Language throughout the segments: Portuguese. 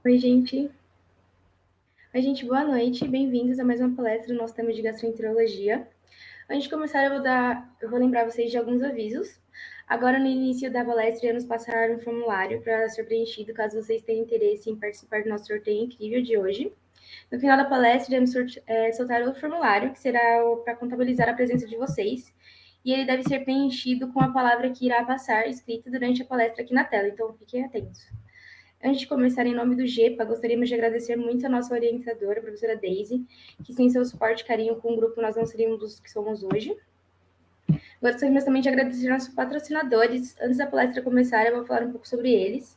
Oi, gente. Oi, gente, boa noite. Bem-vindos a mais uma palestra do nosso tema de gastroenterologia. Antes de começar, eu vou lembrar vocês de alguns avisos. Agora, no início da palestra, iremos passar um formulário para ser preenchido, caso vocês tenham interesse em participar do nosso sorteio incrível de hoje. No final da palestra, iremos soltar outro formulário, que será para contabilizar a presença de vocês. E ele deve ser preenchido com a palavra que irá passar escrita durante a palestra aqui na tela, então fiquem atentos. Antes de começar, em nome do GEPA, gostaríamos de agradecer muito a nossa orientadora, a professora Daisy, que sem seu suporte e carinho com o grupo nós não seríamos os que somos hoje. Gostaríamos também de agradecer nossos patrocinadores. Antes da palestra começar, eu vou falar um pouco sobre eles.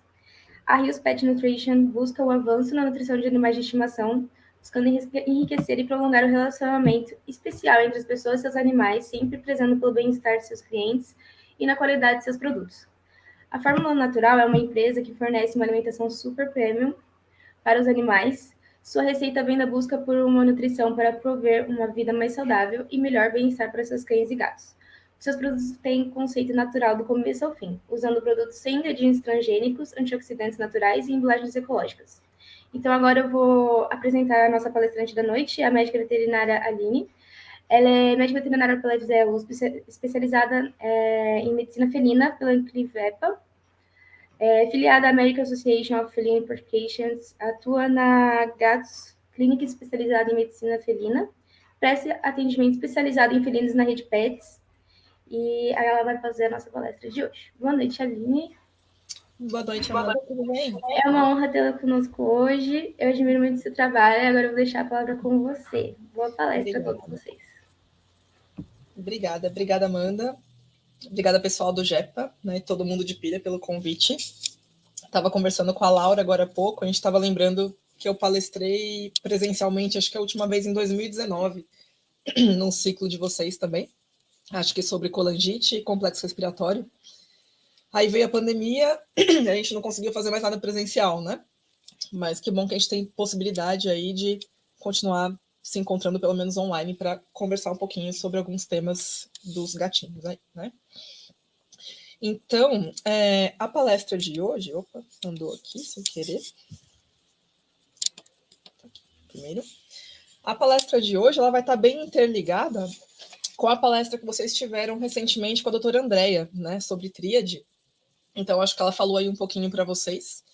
A Rios Pet Nutrition busca o avanço na nutrição de animais de estimação, buscando enriquecer e prolongar o relacionamento especial entre as pessoas e seus animais, sempre prezando pelo bem-estar de seus clientes e na qualidade de seus produtos. A Fórmula Natural é uma empresa que fornece uma alimentação super premium para os animais. Sua receita vem da busca por uma nutrição para prover uma vida mais saudável e melhor bem-estar para seus cães e gatos. Seus produtos têm conceito natural do começo ao fim, usando produtos sem ingredientes transgênicos, antioxidantes naturais e embalagens ecológicas. Então, agora eu vou apresentar a nossa palestrante da noite, a médica veterinária Aline. Ela é médica veterinária pela USP, especializada em medicina felina pela Inclivepa, filiada à American Association of Feline Practitioners, atua na GATS, clínica especializada em medicina felina, presta atendimento especializado em felinos na rede PETS, e ela vai fazer a nossa palestra de hoje. Boa noite, Aline. Boa noite, Amanda. Tudo bem? É uma honra tê-la conosco hoje. Eu admiro muito o seu trabalho e agora eu vou deixar a palavra com você. Boa palestra a todos vocês. Obrigada, Amanda. Obrigada, pessoal do GEPA, né, e todo mundo de pilha pelo convite. Estava conversando com a Laura agora há pouco, a gente estava lembrando que eu palestrei presencialmente, acho que a última vez em 2019, num ciclo de vocês também, acho que sobre colangite e complexo respiratório. Aí veio a pandemia, a gente não conseguiu fazer mais nada presencial, né? Mas que bom que a gente tem possibilidade aí de continuar se encontrando pelo menos online para conversar um pouquinho sobre alguns temas dos gatinhos aí, né? Então, a palestra de hoje, andou aqui sem querer. Primeiro, a palestra de hoje ela vai estar bem interligada com a palestra que vocês tiveram recentemente com a doutora Andrea, né, sobre tríade. Então, acho que ela falou aí um pouquinho para vocês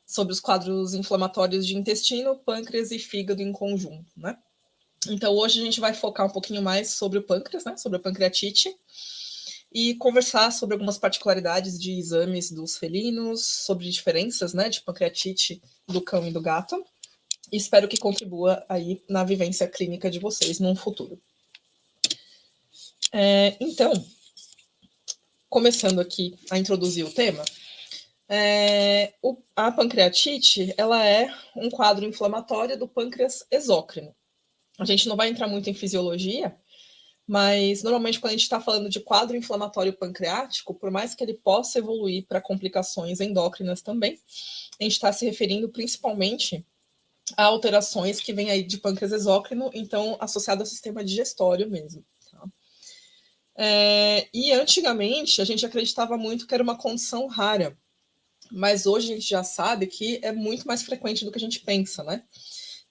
sobre os quadros inflamatórios de intestino, pâncreas e fígado em conjunto, né? Então, hoje a gente vai focar um pouquinho mais sobre o pâncreas, né, sobre a pancreatite, e conversar sobre algumas particularidades de exames dos felinos, sobre diferenças, né, de pancreatite do cão e do gato, e espero que contribua aí na vivência clínica de vocês no futuro. Então, começando aqui a introduzir o tema, a pancreatite ela é um quadro inflamatório do pâncreas exócrino. A gente não vai entrar muito em fisiologia, mas normalmente quando a gente está falando de quadro inflamatório pancreático, por mais que ele possa evoluir para complicações endócrinas também, a gente está se referindo principalmente a alterações que vêm aí de pâncreas exócrino, então associado ao sistema digestório mesmo. Tá? E antigamente a gente acreditava muito que era uma condição rara, mas hoje a gente já sabe que é muito mais frequente do que a gente pensa, né?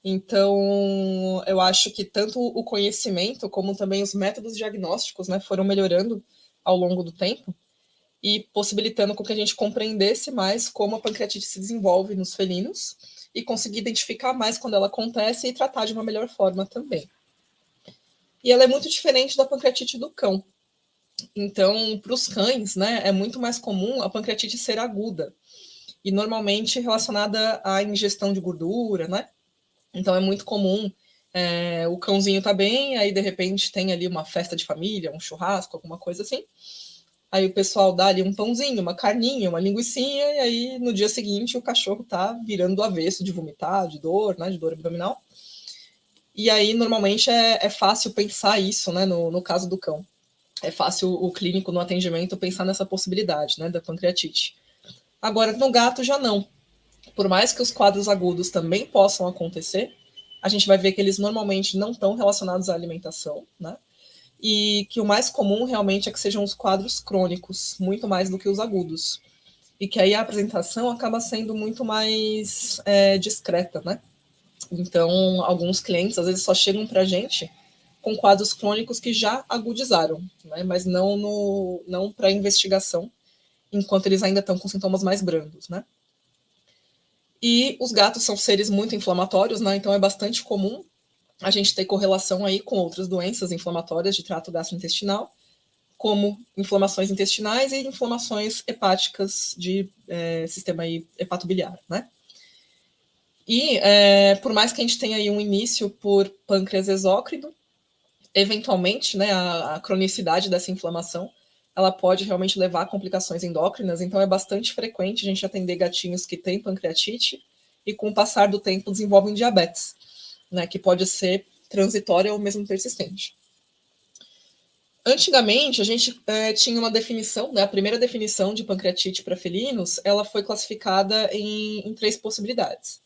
Então, eu acho que tanto o conhecimento como também os métodos diagnósticos, né, foram melhorando ao longo do tempo e possibilitando com que a gente compreendesse mais como a pancreatite se desenvolve nos felinos e conseguir identificar mais quando ela acontece e tratar de uma melhor forma também. E ela é muito diferente da pancreatite do cão. Então, para os cães, né, é muito mais comum a pancreatite ser aguda e normalmente relacionada à ingestão de gordura, né? Então é muito comum o cãozinho tá bem, aí de repente tem ali uma festa de família, um churrasco, alguma coisa assim. Aí o pessoal dá ali um pãozinho, uma carninha, uma linguicinha, e aí no dia seguinte o cachorro tá virando do avesso de vomitar, de dor, né, de dor abdominal. E aí normalmente é fácil pensar isso, né, no caso do cão. É fácil o clínico no atendimento pensar nessa possibilidade, né, da pancreatite. Agora no gato já não. Por mais que os quadros agudos também possam acontecer, a gente vai ver que eles normalmente não estão relacionados à alimentação, né? E que o mais comum realmente é que sejam os quadros crônicos, muito mais do que os agudos. e que aí a apresentação acaba sendo muito mais discreta, né? Então, alguns clientes, às vezes, só chegam para a gente com quadros crônicos que já agudizaram, né? Mas não para investigação, enquanto eles ainda estão com sintomas mais brandos, né? E os gatos são seres muito inflamatórios, né? Então é bastante comum a gente ter correlação aí com outras doenças inflamatórias de trato gastrointestinal, como inflamações intestinais e inflamações hepáticas de sistema aí hepatobiliar, né? E por mais que a gente tenha aí um início por pâncreas exócrino, eventualmente, né, a cronicidade dessa inflamação, ela pode realmente levar a complicações endócrinas, então é bastante frequente a gente atender gatinhos que têm pancreatite e com o passar do tempo desenvolvem diabetes, né, que pode ser transitória ou mesmo persistente. Antigamente, a gente tinha uma definição, né, a primeira definição de pancreatite para felinos, ela foi classificada em 3 possibilidades.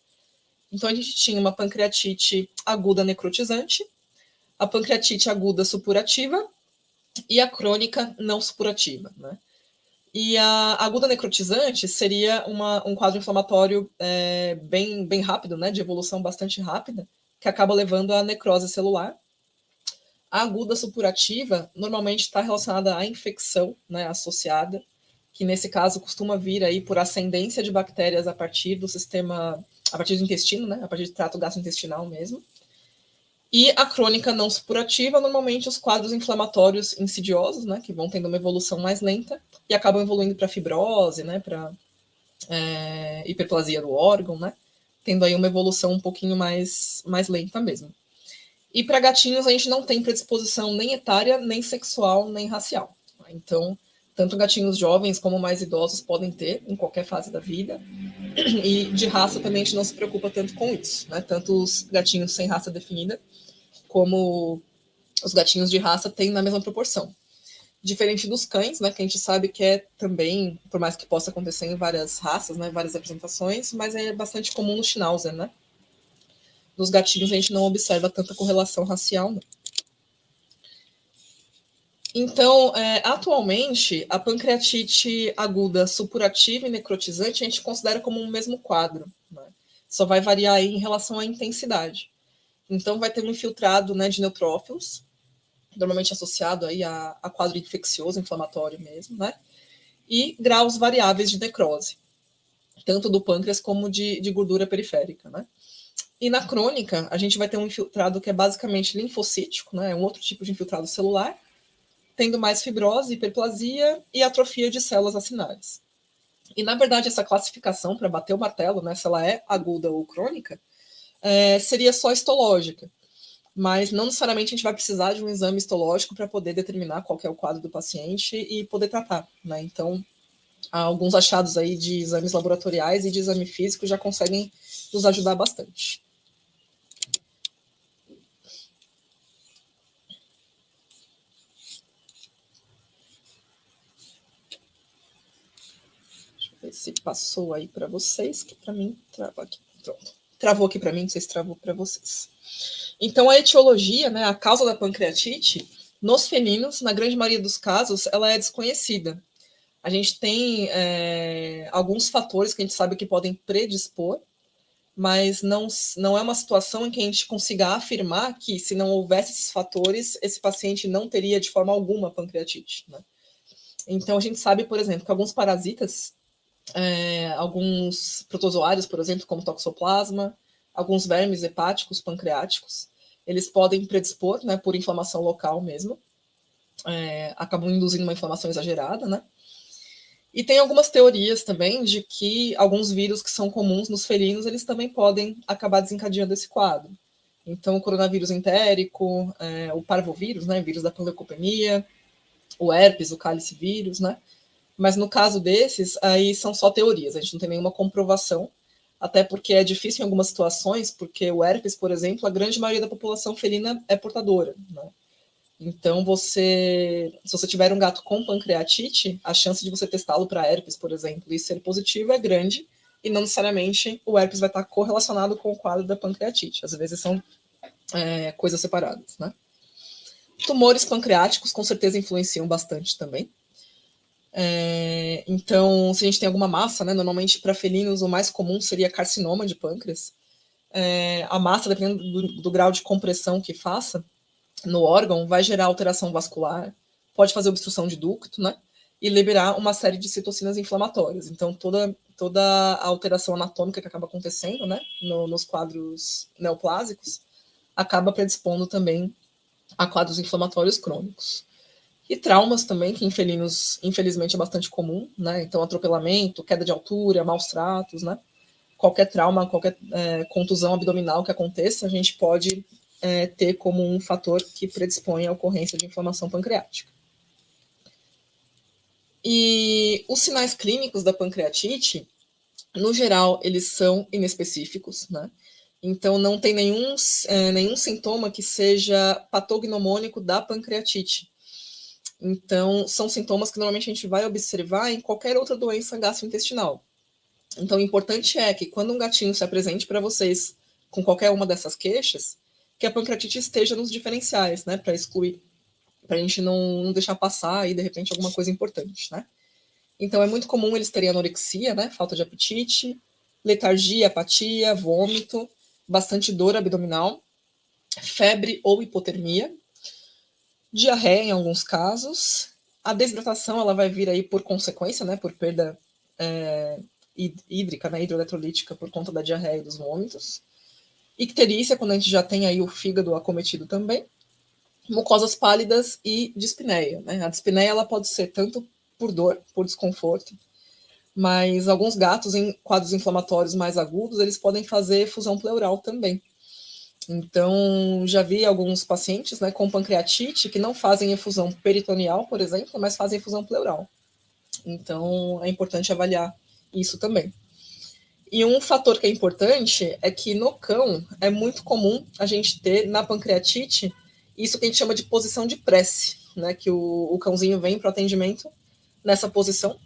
Então, a gente tinha uma pancreatite aguda necrotizante, a pancreatite aguda supurativa e a crônica não supurativa, né? E a aguda necrotizante seria um quadro inflamatório bem rápido, né, de evolução bastante rápida, que acaba levando à necrose celular. A aguda supurativa normalmente está relacionada à infecção, né, associada, que nesse caso costuma vir aí por ascendência de bactérias a partir do sistema, a partir do intestino, né, a partir do trato gastrointestinal mesmo. E a crônica não supurativa, normalmente os quadros inflamatórios insidiosos, né, que vão tendo uma evolução mais lenta e acabam evoluindo para fibrose, né, para hiperplasia do órgão, né, tendo aí uma evolução um pouquinho mais lenta mesmo. E para gatinhos a gente não tem predisposição nem etária, nem sexual, nem racial. Então, tanto gatinhos jovens como mais idosos podem ter em qualquer fase da vida. E de raça também a gente não se preocupa tanto com isso, né? Tanto os gatinhos sem raça definida como os gatinhos de raça têm na mesma proporção. Diferente dos cães, né, que a gente sabe que é também, por mais que possa acontecer em várias raças, né, várias apresentações, mas é bastante comum no Schnauzer, né? Nos gatinhos a gente não observa tanta correlação racial, não. Então, atualmente, a pancreatite aguda supurativa e necrotizante a gente considera como um mesmo quadro, né? Só vai variar aí em relação à intensidade. Então, vai ter um infiltrado, né, de neutrófilos, normalmente associado aí a quadro infeccioso, inflamatório mesmo, né? E graus variáveis de necrose, tanto do pâncreas como de gordura periférica, né? E na crônica, a gente vai ter um infiltrado que é basicamente linfocítico, né? É um outro tipo de infiltrado celular, tendo mais fibrose, hiperplasia e atrofia de células acinárias. E, na verdade, essa classificação, para bater o martelo, né, se ela é aguda ou crônica, seria só histológica. Mas não necessariamente a gente vai precisar de um exame histológico para poder determinar qual é o quadro do paciente e poder tratar, né? Então, alguns achados aí de exames laboratoriais e de exame físico já conseguem nos ajudar bastante. Deixa eu ver se passou aí para vocês, que para mim travou aqui. Pronto. Travou aqui para mim, não sei se travou para vocês. Então, a etiologia, né, a causa da pancreatite, nos felinos, na grande maioria dos casos, ela é desconhecida. A gente tem alguns fatores que a gente sabe que podem predispor, mas não é uma situação em que a gente consiga afirmar que, se não houvesse esses fatores, esse paciente não teria de forma alguma pancreatite, né? Então, a gente sabe, por exemplo, que alguns parasitas, alguns protozoários, por exemplo, como toxoplasma, alguns vermes hepáticos pancreáticos, eles podem predispor, né, por inflamação local mesmo, acabam induzindo uma inflamação exagerada, né? E tem algumas teorias também de que alguns vírus que são comuns nos felinos, eles também podem acabar desencadeando esse quadro. Então, o coronavírus entérico, o parvovírus, né, vírus da panleucopenia, o herpes, o calicivírus, né? Mas no caso desses, aí são só teorias, a gente não tem nenhuma comprovação, até porque é difícil em algumas situações, porque o herpes, por exemplo, a grande maioria da população felina é portadora, né? Então, se você tiver um gato com pancreatite, a chance de você testá-lo para herpes, por exemplo, e ser positivo é grande, e não necessariamente o herpes vai estar correlacionado com o quadro da pancreatite. Às vezes são coisas separadas, né? Tumores pancreáticos com certeza influenciam bastante também. Então, se a gente tem alguma massa, né, normalmente para felinos o mais comum seria carcinoma de pâncreas. A massa, dependendo do grau de compressão que faça no órgão, vai gerar alteração vascular, pode fazer obstrução de ducto, né? E liberar uma série de citocinas inflamatórias. Então, toda a alteração anatômica que acaba acontecendo, né, nos quadros neoplásicos, acaba predispondo também a quadros inflamatórios crônicos. E traumas também, que em felinos, infelizmente, é bastante comum, né? Então, atropelamento, queda de altura, maus tratos, né? Qualquer trauma, qualquer contusão abdominal que aconteça, a gente pode ter como um fator que predispõe à ocorrência de inflamação pancreática. E os sinais clínicos da pancreatite, no geral, eles são inespecíficos, né? Então, não tem nenhum sintoma que seja patognomônico da pancreatite. Então, são sintomas que normalmente a gente vai observar em qualquer outra doença gastrointestinal. Então, o importante é que quando um gatinho se apresente para vocês com qualquer uma dessas queixas, que a pancreatite esteja nos diferenciais, né, para excluir, para a gente não deixar passar aí, de repente, alguma coisa importante, né? Então, é muito comum eles terem anorexia, né, falta de apetite, letargia, apatia, vômito, bastante dor abdominal, febre ou hipotermia, diarreia em alguns casos. A desidratação ela vai vir aí por consequência, né, por perda hídrica, né, hidroeletrolítica por conta da diarreia e dos vômitos. Icterícia, quando a gente já tem aí o fígado acometido também. Mucosas pálidas e dispneia, né? A dispneia ela pode ser tanto por dor, por desconforto, mas alguns gatos em quadros inflamatórios mais agudos, eles podem fazer efusão pleural também. Então, já vi alguns pacientes, né, com pancreatite que não fazem efusão peritoneal, por exemplo, mas fazem efusão pleural. Então, é importante avaliar isso também. E um fator que é importante é que no cão é muito comum a gente ter na pancreatite isso que a gente chama de posição de prece, né? Que o cãozinho vem para o atendimento nessa posição,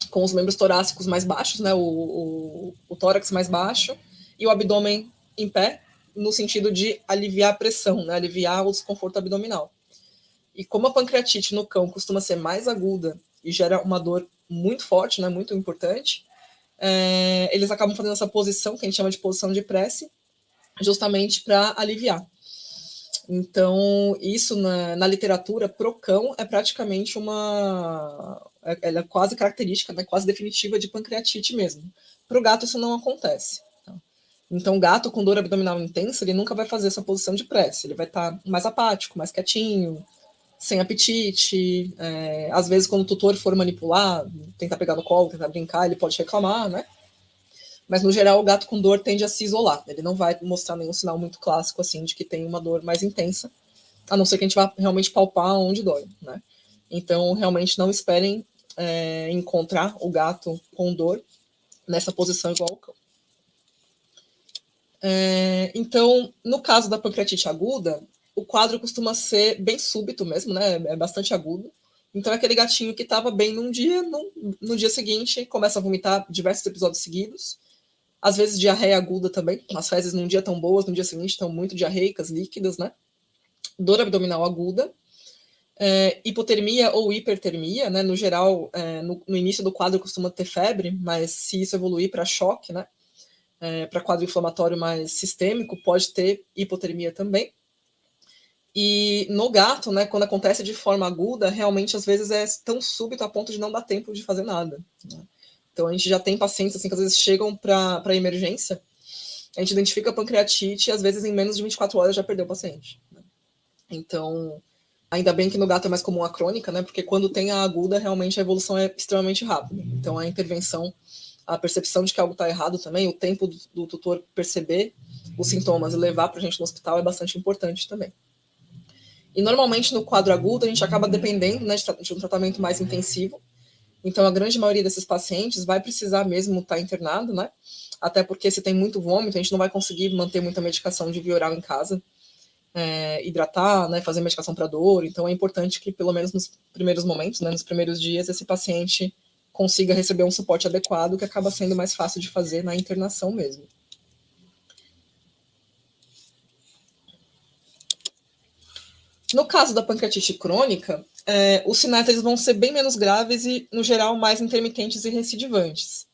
com os membros torácicos mais baixos, né? O tórax mais baixo e o abdômen em pé, no sentido de aliviar a pressão, né? Aliviar o desconforto abdominal. E como a pancreatite no cão costuma ser mais aguda e gera uma dor muito forte, né? Muito importante, eles acabam fazendo essa posição, que a gente chama de posição de prece, justamente para aliviar. Então, isso na literatura pro cão é praticamente ela é quase característica, né, quase definitiva de pancreatite mesmo. Para o gato isso não acontece. Tá? Então, gato com dor abdominal intensa, ele nunca vai fazer essa posição de prece. Ele vai estar mais apático, mais quietinho, sem apetite. Às vezes, quando o tutor for manipular, tentar pegar no colo, tentar brincar, ele pode reclamar, né? Mas, no geral, o gato com dor tende a se isolar. Ele não vai mostrar nenhum sinal muito clássico, assim, de que tem uma dor mais intensa, a não ser que a gente vá realmente palpar onde dói, né? Então, realmente, não esperem encontrar o gato com dor nessa posição igual ao cão. Então, no caso da pancreatite aguda, o quadro costuma ser bem súbito mesmo, né? É bastante agudo. Então, é aquele gatinho que estava bem num dia, no dia seguinte, começa a vomitar diversos episódios seguidos. Às vezes diarreia aguda também, as fezes num dia tão boas, no dia seguinte estão muito diarreicas, líquidas, né? Dor abdominal aguda, hipotermia ou hipertermia, né? No geral, no início do quadro costuma ter febre, mas se isso evoluir para choque, né? Para quadro inflamatório mais sistêmico, pode ter hipotermia também. E no gato, né, quando acontece de forma aguda, realmente às vezes é tão súbito a ponto de não dar tempo de fazer nada, né? Então, a gente já tem pacientes assim, que às vezes chegam para emergência, a gente identifica a pancreatite e às vezes em menos de 24 horas já perdeu o paciente, né? Então, ainda bem que no gato é mais comum a crônica, né? Porque quando tem a aguda, realmente a evolução é extremamente rápida. Então, a intervenção, a percepção de que algo está errado também, o tempo do tutor perceber os sintomas e levar para a gente no hospital é bastante importante também. E normalmente no quadro agudo, a gente acaba dependendo, né, de um tratamento mais intensivo. Então, a grande maioria desses pacientes vai precisar mesmo estar internado, né? Até porque se tem muito vômito, a gente não vai conseguir manter muita medicação de via oral em casa, hidratar, né? Fazer medicação para dor. Então, é importante que, pelo menos nos primeiros momentos, né? Nos primeiros dias, esse paciente consiga receber um suporte adequado, que acaba sendo mais fácil de fazer na internação mesmo. No caso da pancreatite crônica, os sinais eles vão ser bem menos graves e, no geral, mais intermitentes e recidivantes.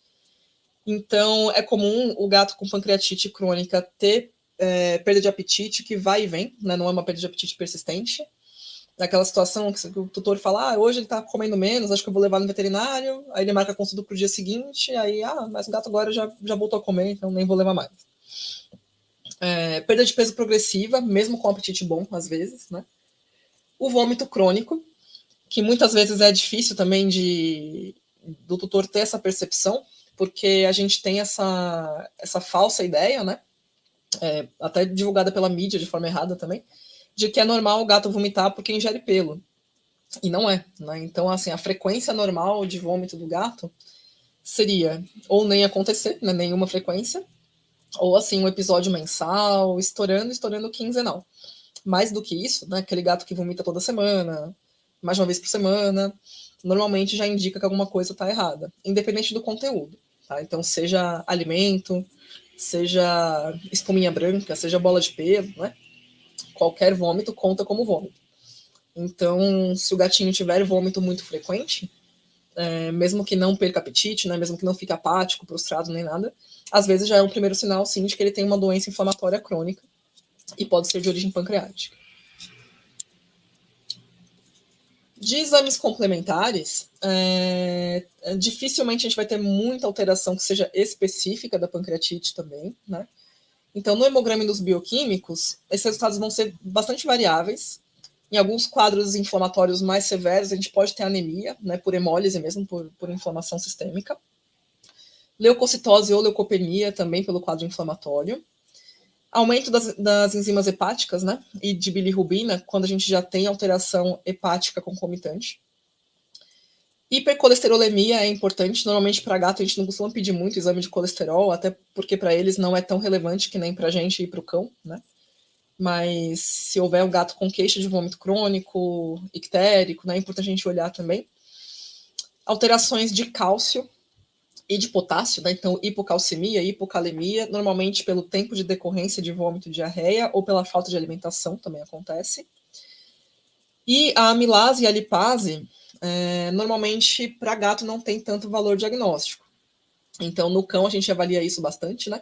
Então, é comum o gato com pancreatite crônica ter perda de apetite que vai e vem, né? Não é uma perda de apetite persistente. Naquela situação que o tutor fala, hoje ele tá comendo menos, acho que eu vou levar no veterinário, aí ele marca a consulta pro dia seguinte, aí, mas o gato agora já voltou a comer, então nem vou levar mais. Perda de peso progressiva, mesmo com apetite bom, às vezes, né? O vômito crônico, que muitas vezes é difícil também do tutor ter essa percepção, porque a gente tem essa falsa ideia, né? Até divulgada pela mídia de forma errada também, de que é normal o gato vomitar porque ingere pelo. E não é, né? Então, assim, a frequência normal de vômito do gato seria ou nem acontecer, né? Nenhuma frequência, ou assim, um episódio mensal, estourando quinzenal. Mais do que isso, né? Aquele gato que vomita toda semana, mais de uma vez por semana, normalmente já indica que alguma coisa está errada, independente do conteúdo, tá? Então, seja alimento, seja espuminha branca, seja bola de pelo, né? Qualquer vômito conta como vômito. Então, se o gatinho tiver vômito muito frequente, mesmo que não perca apetite, né, mesmo que não fique apático, prostrado nem nada, às vezes já é um primeiro sinal, sim, de que ele tem uma doença inflamatória crônica e pode ser de origem pancreática. De exames complementares, dificilmente a gente vai ter muita alteração que seja específica da pancreatite também, né? Então, no hemograma dos bioquímicos, esses resultados vão ser bastante variáveis. Em alguns quadros inflamatórios mais severos, a gente pode ter anemia, né, por hemólise mesmo, por inflamação sistêmica. Leucocitose ou leucopenia também pelo quadro inflamatório. Aumento das enzimas hepáticas, né, e de bilirrubina, quando a gente já tem alteração hepática concomitante. Hipercolesterolemia é importante. Normalmente, para gato, a gente não costuma pedir muito exame de colesterol, até porque para eles não é tão relevante que nem para a gente e para o cão, né? Mas se houver um gato com queixa de vômito crônico, ictérico, né, é importante a gente olhar também. Alterações de cálcio e de potássio, né? Então, hipocalcemia, hipocalemia, normalmente pelo tempo de decorrência de vômito e diarreia ou pela falta de alimentação também acontece. E a amilase e a lipase, normalmente para gato não tem tanto valor diagnóstico. Então, no cão a gente avalia isso bastante, né?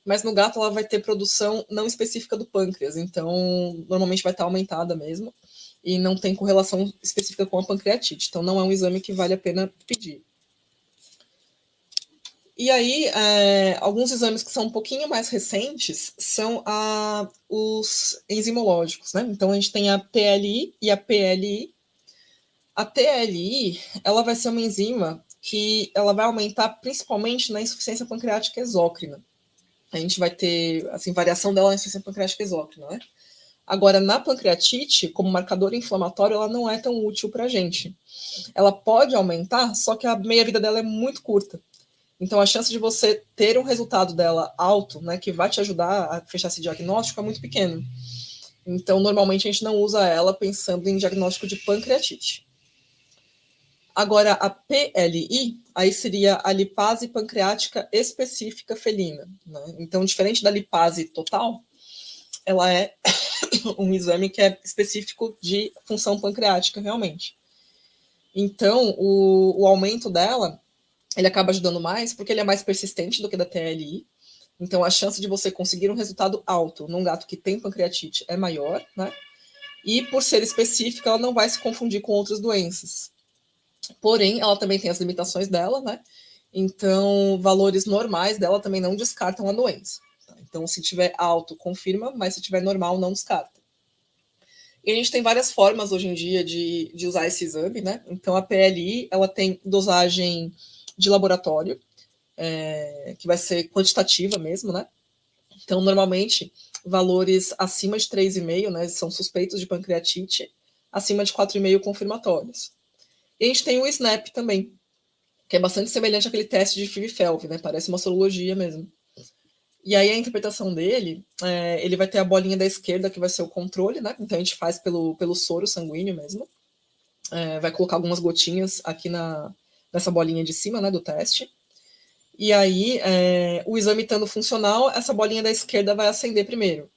Mas no gato ela vai ter produção não específica do pâncreas, então normalmente vai estar aumentada mesmo e não tem correlação específica com a pancreatite. Então, não é um exame que vale a pena pedir. E aí, alguns exames que são um pouquinho mais recentes são os enzimológicos, né? Então, a gente tem a TLI e a PLI. A TLI, ela vai ser uma enzima que ela vai aumentar principalmente na insuficiência pancreática exócrina. A gente vai ter, assim, variação dela na insuficiência pancreática exócrina, né? Agora, na pancreatite, como marcador inflamatório, ela não é tão útil para a gente. Ela pode aumentar, só que a meia-vida dela é muito curta. Então, a chance de você ter um resultado dela alto, né, que vai te ajudar a fechar esse diagnóstico, é muito pequeno. Então, normalmente, a gente não usa ela pensando em diagnóstico de pancreatite. Agora, a PLI, aí seria a lipase pancreática específica felina, né? Então, diferente da lipase total, ela é um exame que é específico de função pancreática, realmente. Então, o aumento dela, ele acaba ajudando mais, porque ele é mais persistente do que da TLI. Então, a chance de você conseguir um resultado alto num gato que tem pancreatite é maior, né? E, por ser específica, ela não vai se confundir com outras doenças. Porém, ela também tem as limitações dela, né? Então, valores normais dela também não descartam a doença. Tá? Então, se tiver alto, confirma, mas se tiver normal, não descarta. E a gente tem várias formas hoje em dia de usar esse exame, né? Então, a PLI, ela tem dosagem de laboratório, que vai ser quantitativa mesmo, né? Então, normalmente, valores acima de 3,5, né? São suspeitos de pancreatite, acima de 4,5 confirmatórios. E a gente tem o SNAP também, que é bastante semelhante àquele teste de Filifeld, né? Parece uma sorologia mesmo. E aí a interpretação dele, ele vai ter a bolinha da esquerda, que vai ser o controle, né? Então a gente faz pelo soro sanguíneo mesmo. Vai colocar algumas gotinhas aqui nessa bolinha de cima, né, do teste. E aí, o exame estando funcional, essa bolinha da esquerda vai acender primeiro.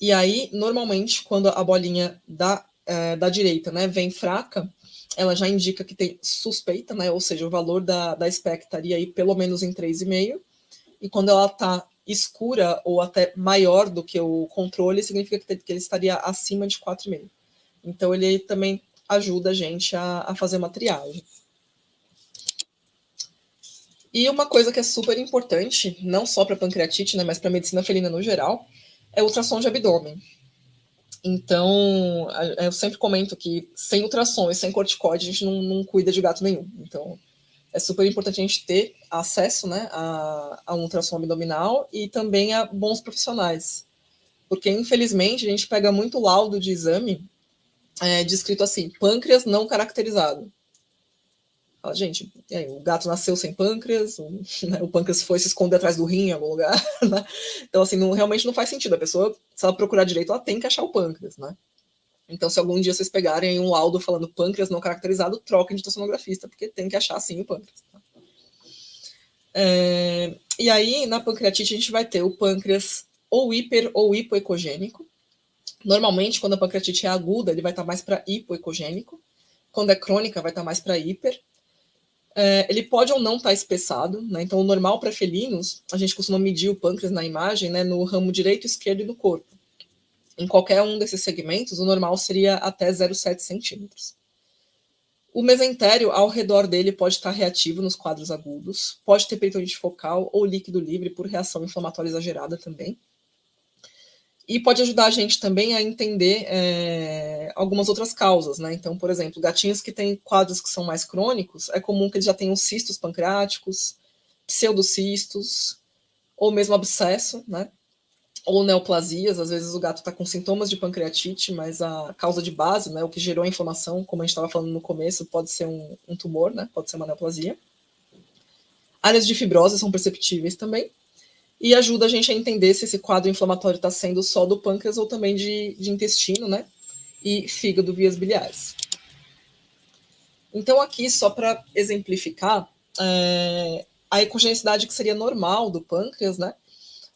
E aí, normalmente, quando a bolinha da direita, né, vem fraca, ela já indica que tem suspeita, né, ou seja, o valor da SPEC estaria aí pelo menos em 3,5, e quando ela está escura ou até maior do que o controle, significa que ele estaria acima de 4,5. Então, ele também ajuda a gente a fazer uma triagem. E uma coisa que é super importante, não só para pancreatite, né, mas para medicina felina no geral, é o ultrassom de abdômen. Então, eu sempre comento que sem ultrassom e sem corticoide, a gente não cuida de gato nenhum. Então, é super importante a gente ter acesso, né, a um ultrassom abdominal e também a bons profissionais. Porque, infelizmente, a gente pega muito laudo de exame descrito assim, pâncreas não caracterizado. Fala, gente, o gato nasceu sem pâncreas, o pâncreas foi se esconder atrás do rim em algum lugar, né? Então, assim, realmente não faz sentido. A pessoa, se ela procurar direito, ela tem que achar o pâncreas, né? Então, se algum dia vocês pegarem um laudo falando pâncreas não caracterizado, troquem de ultrassonografista, porque tem que achar, sim, o pâncreas. Tá? E aí, na pancreatite, a gente vai ter o pâncreas ou hiper ou hipoecogênico. Normalmente, quando a pancreatite é aguda, ele vai estar mais para hipoecogênico. Quando é crônica, vai estar mais para hiper. Ele pode ou não estar espessado, né? Então, o normal para felinos, a gente costuma medir o pâncreas na imagem, né, no ramo direito, esquerdo e do corpo. Em qualquer um desses segmentos, o normal seria até 0,7 centímetros. O mesentério, ao redor dele, pode estar reativo nos quadros agudos, pode ter peritonite focal ou líquido livre por reação inflamatória exagerada também. E pode ajudar a gente também a entender algumas outras causas, né? Então, por exemplo, gatinhos que têm quadros que são mais crônicos, é comum que eles já tenham cistos pancreáticos, pseudocistos, ou mesmo abscesso, né? Ou neoplasias, às vezes o gato está com sintomas de pancreatite, mas a causa de base, né, o que gerou a inflamação, como a gente estava falando no começo, pode ser um tumor, né, pode ser uma neoplasia. Áreas de fibrose são perceptíveis também, e ajuda a gente a entender se esse quadro inflamatório está sendo só do pâncreas ou também de intestino, né, e fígado, vias biliares. Então aqui, só para exemplificar, a ecogenicidade que seria normal do pâncreas, né,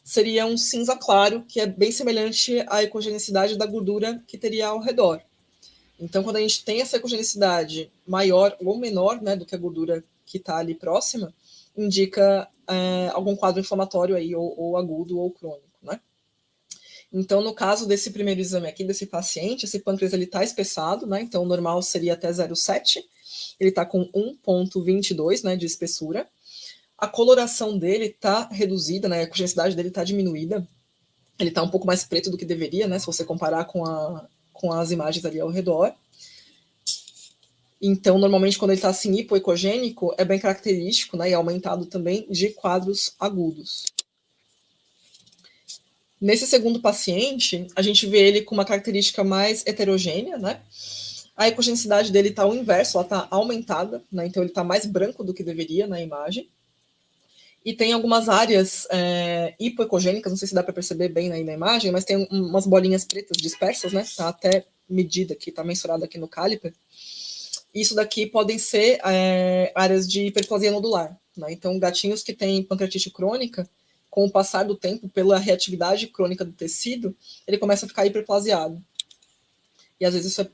seria um cinza claro, que é bem semelhante à ecogenicidade da gordura que teria ao redor. Então, quando a gente tem essa ecogenicidade maior ou menor, né, do que a gordura que está ali próxima, indica algum quadro inflamatório aí, ou agudo ou crônico, né? Então, no caso desse primeiro exame aqui, desse paciente, esse pâncreas está espessado, né? Então, o normal seria até 0,7. Ele está com 1,22, né, de espessura. A coloração dele está reduzida, né? A ecogenicidade dele está diminuída. Ele está um pouco mais preto do que deveria, né? Se você comparar com as imagens ali ao redor. Então, normalmente, quando ele está assim hipoecogênico, é bem característico, né? E aumentado também de quadros agudos. Nesse segundo paciente, a gente vê ele com uma característica mais heterogênea, né? A ecogenicidade dele está ao inverso, ela está aumentada, né? Então ele está mais branco do que deveria na imagem. E tem algumas áreas hipoecogênicas, não sei se dá para perceber bem aí na imagem, mas tem umas bolinhas pretas dispersas, né? Tá até medida aqui, tá mensurada aqui no caliper. Isso daqui podem ser áreas de hiperplasia nodular, né? Então, gatinhos que têm pancreatite crônica, com o passar do tempo, pela reatividade crônica do tecido, ele começa a ficar hiperplasiado. E às vezes isso é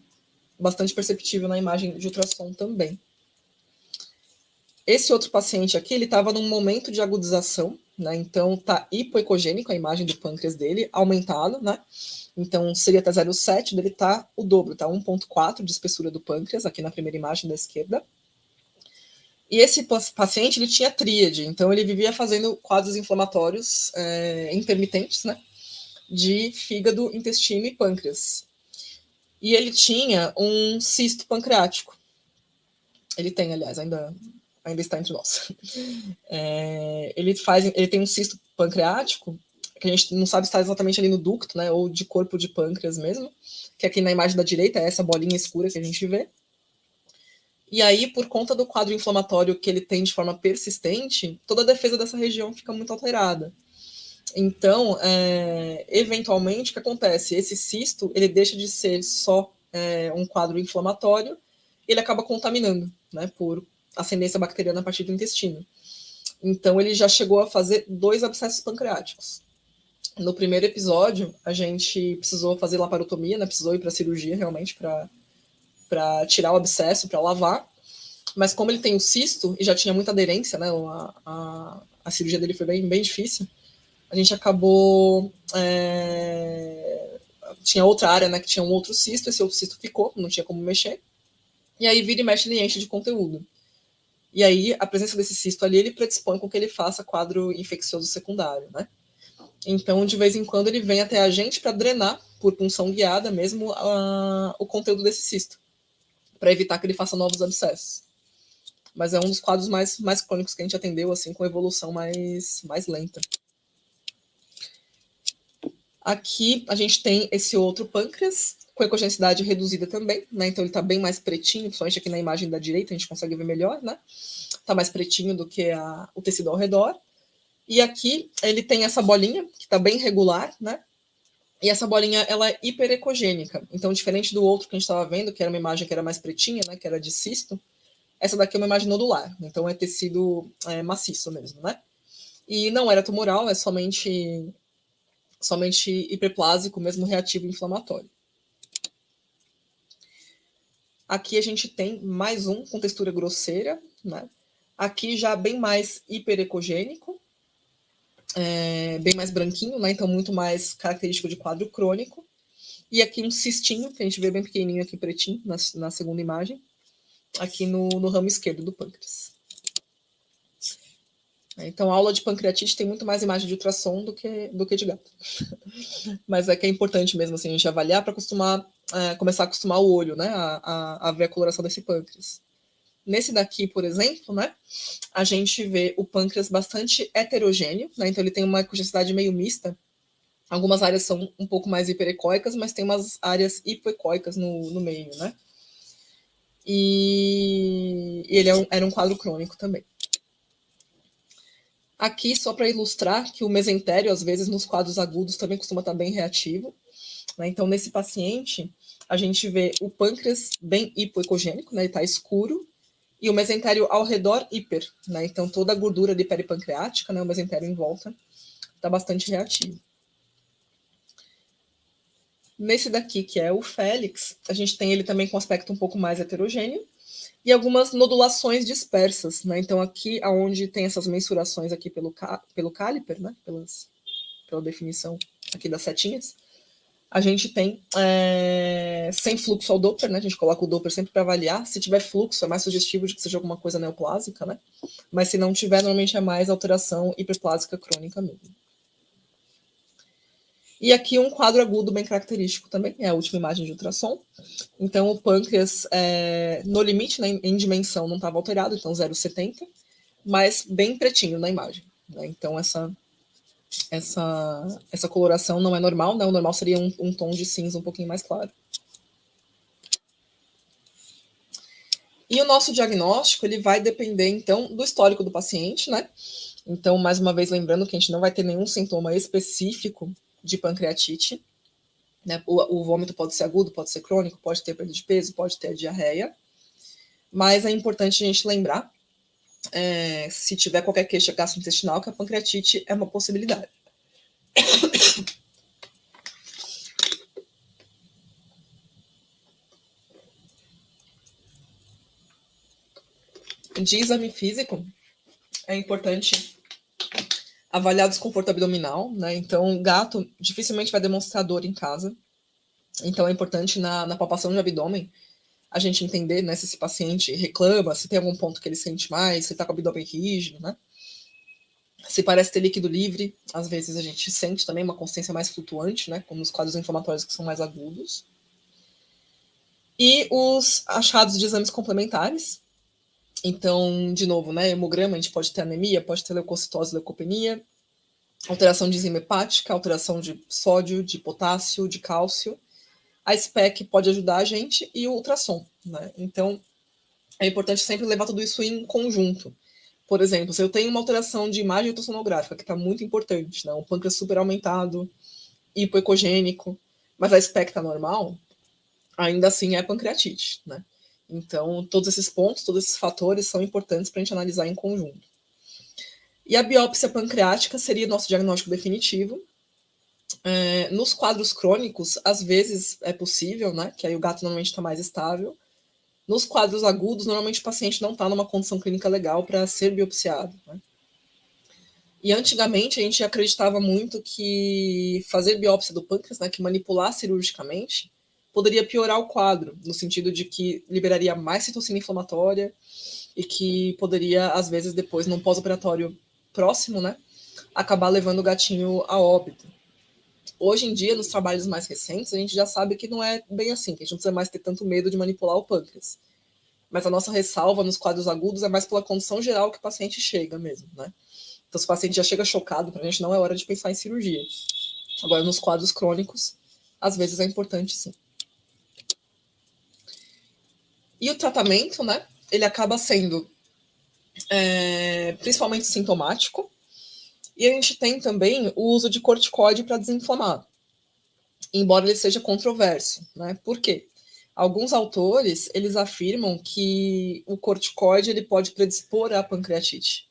bastante perceptível na imagem de ultrassom também. Esse outro paciente aqui, ele estava num momento de agudização, né? Então tá hipoecogênico a imagem do pâncreas dele, aumentado, né? Então seria até 0,7, dele tá o dobro, tá 1,4 de espessura do pâncreas, aqui na primeira imagem da esquerda. E esse paciente, ele tinha tríade, então ele vivia fazendo quadros inflamatórios intermitentes, né? De fígado, intestino e pâncreas. E ele tinha um cisto pancreático. Ele tem, aliás, ainda está entre nós. Ele tem um cisto pancreático, que a gente não sabe se está exatamente ali no ducto, né, ou de corpo de pâncreas mesmo, que aqui na imagem da direita é essa bolinha escura que a gente vê. E aí, por conta do quadro inflamatório que ele tem de forma persistente, toda a defesa dessa região fica muito alterada. Então, eventualmente, o que acontece? Esse cisto, ele deixa de ser só um quadro inflamatório, ele acaba contaminando, né, por ascendência bacteriana a partir do intestino. Então, ele já chegou a fazer 2 abscessos pancreáticos. No primeiro episódio, a gente precisou fazer laparotomia, né? Precisou ir para cirurgia realmente para tirar o abscesso, para lavar. Mas como ele tem o cisto e já tinha muita aderência, né? A cirurgia dele foi bem difícil. A gente acabou. Tinha outra área, né? Que tinha um outro cisto. Esse outro cisto ficou, não tinha como mexer. E aí vira e mexe, ele enche de conteúdo. E aí a presença desse cisto ali, ele predispõe com que ele faça quadro infeccioso secundário, né? Então, de vez em quando, ele vem até a gente para drenar, por punção guiada mesmo, o conteúdo desse cisto, para evitar que ele faça novos abscessos. Mas é um dos quadros mais crônicos que a gente atendeu, assim, com evolução mais lenta. Aqui a gente tem esse outro pâncreas, com ecogenicidade reduzida também, né? Então ele está bem mais pretinho, principalmente aqui na imagem da direita, a gente consegue ver melhor, né? Está mais pretinho do que o tecido ao redor. E aqui ele tem essa bolinha, que está bem regular, né? E essa bolinha, ela é hiperecogênica. Então, diferente do outro que a gente estava vendo, que era uma imagem que era mais pretinha, né? Que era de cisto, essa daqui é uma imagem nodular. Então, é tecido maciço mesmo, né? E não era tumoral, é somente hiperplásico, mesmo reativo inflamatório. Aqui a gente tem mais um com textura grosseira, né? Aqui já bem mais hiperecogênico, bem mais branquinho, né? Então muito mais característico de quadro crônico. E aqui um cistinho, que a gente vê bem pequenininho aqui, pretinho, na segunda imagem, aqui no ramo esquerdo do pâncreas. Então, a aula de pancreatite tem muito mais imagem de ultrassom do que de gato. Mas é que é importante mesmo assim, a gente avaliar para começar a acostumar o olho, né, a ver a coloração desse pâncreas. Nesse daqui, por exemplo, né, a gente vê o pâncreas bastante heterogêneo, né, então ele tem uma ecogenicidade meio mista. Algumas áreas são um pouco mais hiperecóicas, mas tem umas áreas hipoecóicas no meio, né? E ele era um quadro crônico também. Aqui, só para ilustrar que o mesentério, às vezes, nos quadros agudos também costuma estar bem reativo, né? Então, nesse paciente, a gente vê o pâncreas bem hipoecogênico, né? Ele está escuro, e o mesentério ao redor hiper, né? Então, toda a gordura ali peripancreática, né? O mesentério em volta, está bastante reativo. Nesse daqui, que é o Félix, a gente tem ele também com aspecto um pouco mais heterogêneo, e algumas nodulações dispersas, né? Então, aqui, onde tem essas mensurações aqui pelo caliper, né? Pela definição aqui das setinhas, a gente tem sem fluxo ao Doppler, né? A gente coloca o Doppler sempre para avaliar. Se tiver fluxo, é mais sugestivo de que seja alguma coisa neoplásica, né? Mas se não tiver, normalmente é mais alteração hiperplásica crônica mesmo. E aqui um quadro agudo bem característico também, é a última imagem de ultrassom. Então, o pâncreas, no limite, né, em dimensão, não estava alterado, então 0,70, mas bem pretinho na imagem, né? Então, essa coloração não é normal, né? O normal seria um tom de cinza um pouquinho mais claro. E o nosso diagnóstico, ele vai depender, então, do histórico do paciente, né? Então, mais uma vez, lembrando que a gente não vai ter nenhum sintoma específico de pancreatite, né? O vômito pode ser agudo, pode ser crônico, pode ter perda de peso, pode ter diarreia, mas é importante a gente lembrar, se tiver qualquer queixa gastrointestinal, que a pancreatite é uma possibilidade. De exame físico, é importante avaliar o desconforto abdominal, né? Então, o gato dificilmente vai demonstrar dor em casa. Então, é importante na palpação de abdômen a gente entender, né, se esse paciente reclama, se tem algum ponto que ele sente mais, se está com o abdômen rígido, né? Se parece ter líquido livre, às vezes a gente sente também uma consistência mais flutuante, né? Como nos quadros inflamatórios que são mais agudos. E os achados de exames complementares. Então, de novo, né, hemograma, a gente pode ter anemia, pode ter leucocitose, leucopenia, alteração de enzima hepática, alteração de sódio, de potássio, de cálcio. A SPEC pode ajudar a gente e o ultrassom, né? Então, é importante sempre levar tudo isso em conjunto. Por exemplo, se eu tenho uma alteração de imagem ultrassonográfica, que está muito importante, né? Um pâncreas super aumentado, hipoecogênico, mas a SPEC está normal, ainda assim é pancreatite, né? Então, todos esses pontos, todos esses fatores são importantes para a gente analisar em conjunto. E a biópsia pancreática seria nosso diagnóstico definitivo. Nos quadros crônicos, às vezes é possível, né? Que aí o gato normalmente está mais estável. Nos quadros agudos, normalmente o paciente não está numa condição clínica legal para ser biopsiado, né? E antigamente a gente acreditava muito que fazer biópsia do pâncreas, né, que manipular cirurgicamente, poderia piorar o quadro, no sentido de que liberaria mais citocina inflamatória e que poderia, às vezes, depois, num pós-operatório próximo, né, acabar levando o gatinho a óbito. Hoje em dia, nos trabalhos mais recentes, a gente já sabe que não é bem assim, que a gente não precisa mais ter tanto medo de manipular o pâncreas. Mas a nossa ressalva nos quadros agudos é mais pela condição geral que o paciente chega mesmo, né? Então, se o paciente já chega chocado, para a gente não é hora de pensar em cirurgia. Agora, nos quadros crônicos, às vezes é importante sim. E o tratamento, né? Ele acaba sendo principalmente sintomático. E a gente tem também o uso de corticoide para desinflamar, embora ele seja controverso, né? Por quê? Alguns autores, eles afirmam que o corticoide ele pode predispor à pancreatite.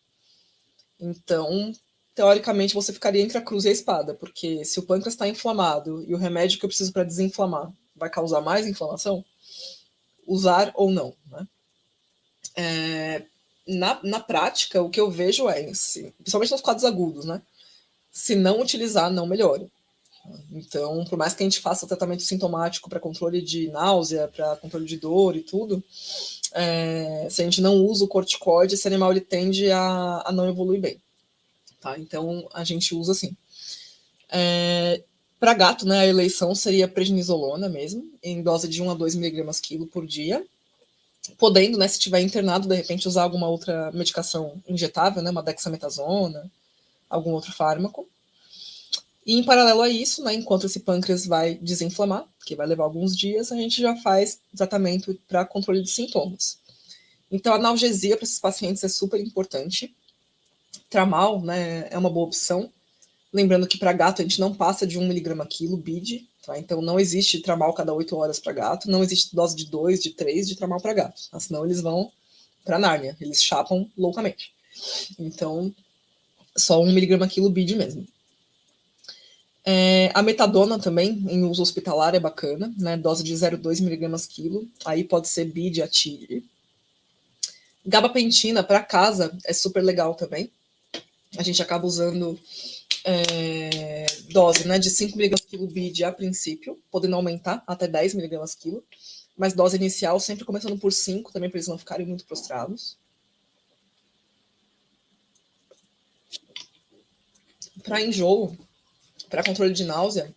Então, teoricamente, você ficaria entre a cruz e a espada, porque se o pâncreas está inflamado e o remédio que eu preciso para desinflamar vai causar mais inflamação, usar ou não, né? Na prática, o que eu vejo é, principalmente nos quadros agudos, né? Se não utilizar, não melhora. Então, por mais que a gente faça tratamento sintomático para controle de náusea, para controle de dor e tudo, se a gente não usa o corticoide, esse animal ele tende a não evoluir bem. Tá? Então, a gente usa assim. Para gato, né, a eleição seria prednisolona mesmo, em dose de 1 a 2 miligramas quilo por dia. Podendo, né, se tiver internado, de repente usar alguma outra medicação injetável, né, uma dexametasona, algum outro fármaco. E em paralelo a isso, né, enquanto esse pâncreas vai desinflamar, que vai levar alguns dias, a gente já faz tratamento para controle de sintomas. Então, a analgesia para esses pacientes é super importante. Tramal, né, é uma boa opção. Lembrando que para gato a gente não passa de 1 miligrama quilo BID, tá? Então não existe tramal cada 8 horas para gato, não existe dose de 2, de 3 de tramal para gato, tá? Senão eles vão para Nárnia, eles chapam loucamente. Então, só 1 miligrama quilo BID mesmo. A metadona também, em uso hospitalar, é bacana, né? Dose de 0,2 miligramas quilo, aí pode ser BID, ATID. Gabapentina para casa é super legal também. A gente acaba usando dose, né, de 5 mg quilo BID a princípio, podendo aumentar até 10 mg quilo, mas dose inicial sempre começando por 5, também para eles não ficarem muito prostrados. Para enjoo, para controle de náusea,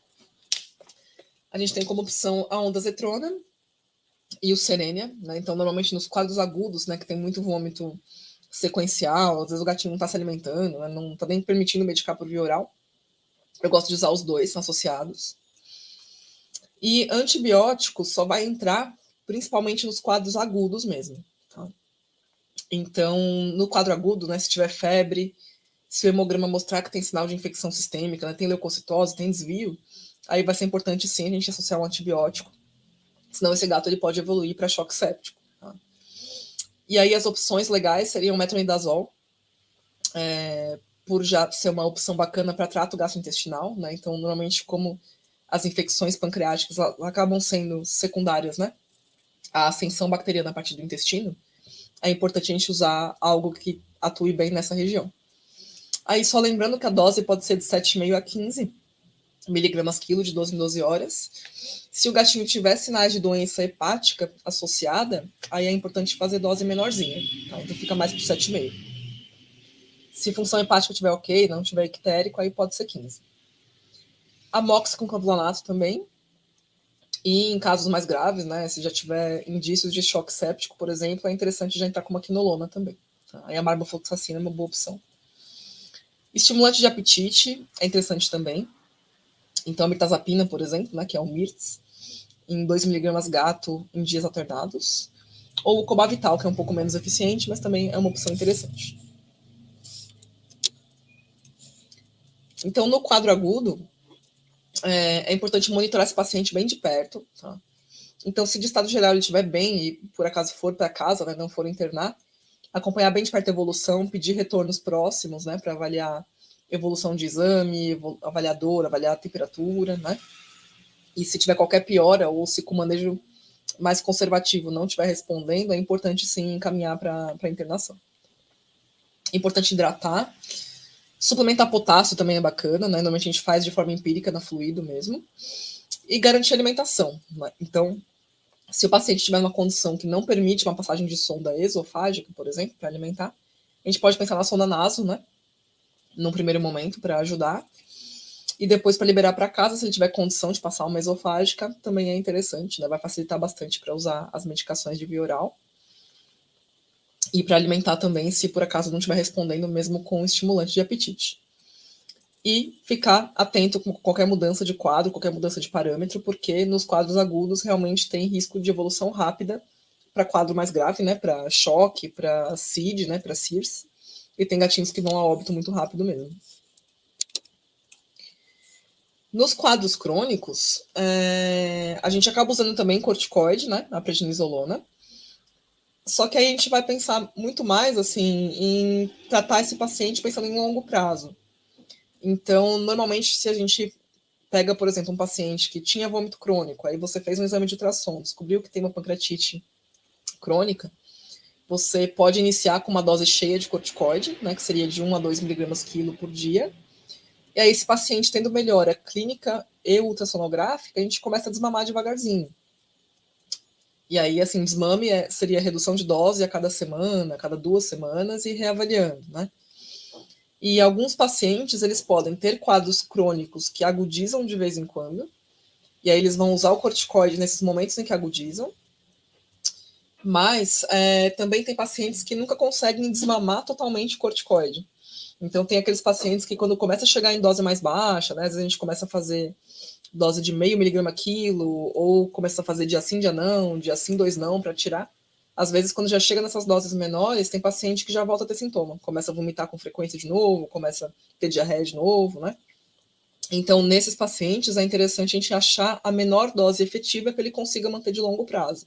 a gente tem como opção a ondansetrona e o Cerenia, né? Então, normalmente nos quadros agudos, né, que tem muito vômito sequencial, às vezes o gatinho não está se alimentando, né, não está nem permitindo medicar por via oral. Eu gosto de usar os dois associados. E antibiótico só vai entrar principalmente nos quadros agudos mesmo. Tá? Então, no quadro agudo, né, se tiver febre, se o hemograma mostrar que tem sinal de infecção sistêmica, né, tem leucocitose, tem desvio, aí vai ser importante sim a gente associar um antibiótico, senão esse gato ele pode evoluir para choque séptico. Tá? E aí as opções legais seriam metronidazol, por já ser uma opção bacana para trato gastrointestinal, né? Então, normalmente, como as infecções pancreáticas acabam sendo secundárias, né? A ascensão bacteriana a partir do intestino, é importante a gente usar algo que atue bem nessa região. Aí, só lembrando que a dose pode ser de 7,5 a 15 miligramas quilo de 12 em 12 horas. Se o gatinho tiver sinais de doença hepática associada, aí é importante fazer dose menorzinha, tá? Então fica mais para 7,5. Se função hepática estiver ok, não tiver ictérico, aí pode ser 15. Amox com clavulanato também. E em casos mais graves, né, se já tiver indícios de choque séptico, por exemplo, é interessante já entrar com uma quinolona também. Tá? Aí a marbofloxacina é uma boa opção. Estimulante de apetite é interessante também. Então a mirtazapina, por exemplo, né, que é o Mirtz, em 2 mg gato em dias alternados. Ou o Cobavital, que é um pouco menos eficiente, mas também é uma opção interessante. Então, no quadro agudo, é importante monitorar esse paciente bem de perto. Tá? Então, se de estado geral ele estiver bem e por acaso for para casa, né, não for internar, acompanhar bem de perto a evolução, pedir retornos próximos, né, para avaliar evolução de exame, avaliador, avaliar a temperatura, né? E se tiver qualquer piora ou se com o manejo mais conservativo não estiver respondendo, é importante sim encaminhar para internação. É importante hidratar. Suplementar potássio também é bacana, né? Normalmente a gente faz de forma empírica na fluido mesmo. E garantir alimentação, né? Então, se o paciente tiver uma condição que não permite uma passagem de sonda esofágica, por exemplo, para alimentar, a gente pode pensar na sonda naso, né? Num primeiro momento, para ajudar. E depois para liberar para casa, se ele tiver condição de passar uma esofágica, também é interessante, né? Vai facilitar bastante para usar as medicações de via oral. E para alimentar também, se por acaso não estiver respondendo, mesmo com estimulante de apetite. E ficar atento com qualquer mudança de quadro, qualquer mudança de parâmetro, porque nos quadros agudos realmente tem risco de evolução rápida para quadro mais grave, né? Para choque, para CID, né? Para CIRS. E tem gatinhos que vão a óbito muito rápido mesmo. Nos quadros crônicos, a gente acaba usando também corticoide, né? A prednisolona. Só que aí a gente vai pensar muito mais assim em tratar esse paciente pensando em longo prazo. Então, normalmente, se a gente pega, por exemplo, um paciente que tinha vômito crônico, aí você fez um exame de ultrassom, descobriu que tem uma pancreatite crônica, você pode iniciar com uma dose cheia de corticoide, né, que seria de 1 a 2 miligramas quilo por dia. E aí, esse paciente tendo melhora clínica e ultrassonográfica, a gente começa a desmamar devagarzinho. E aí, assim, desmame seria redução de dose a cada semana, a cada 2 semanas e reavaliando, né? E alguns pacientes, eles podem ter quadros crônicos que agudizam de vez em quando, e aí eles vão usar o corticoide nesses momentos em que agudizam, mas também tem pacientes que nunca conseguem desmamar totalmente o corticoide. Então tem aqueles pacientes que quando começa a chegar em dose mais baixa, né, às vezes a gente começa a fazer dose de 0,5 miligrama quilo, ou começa a fazer dia sim, dia sim, 2 não, para tirar. Às vezes, quando já chega nessas doses menores, tem paciente que já volta a ter sintoma. Começa a vomitar com frequência de novo, começa a ter diarreia de novo, né? Então, nesses pacientes, é interessante a gente achar a menor dose efetiva que ele consiga manter de longo prazo.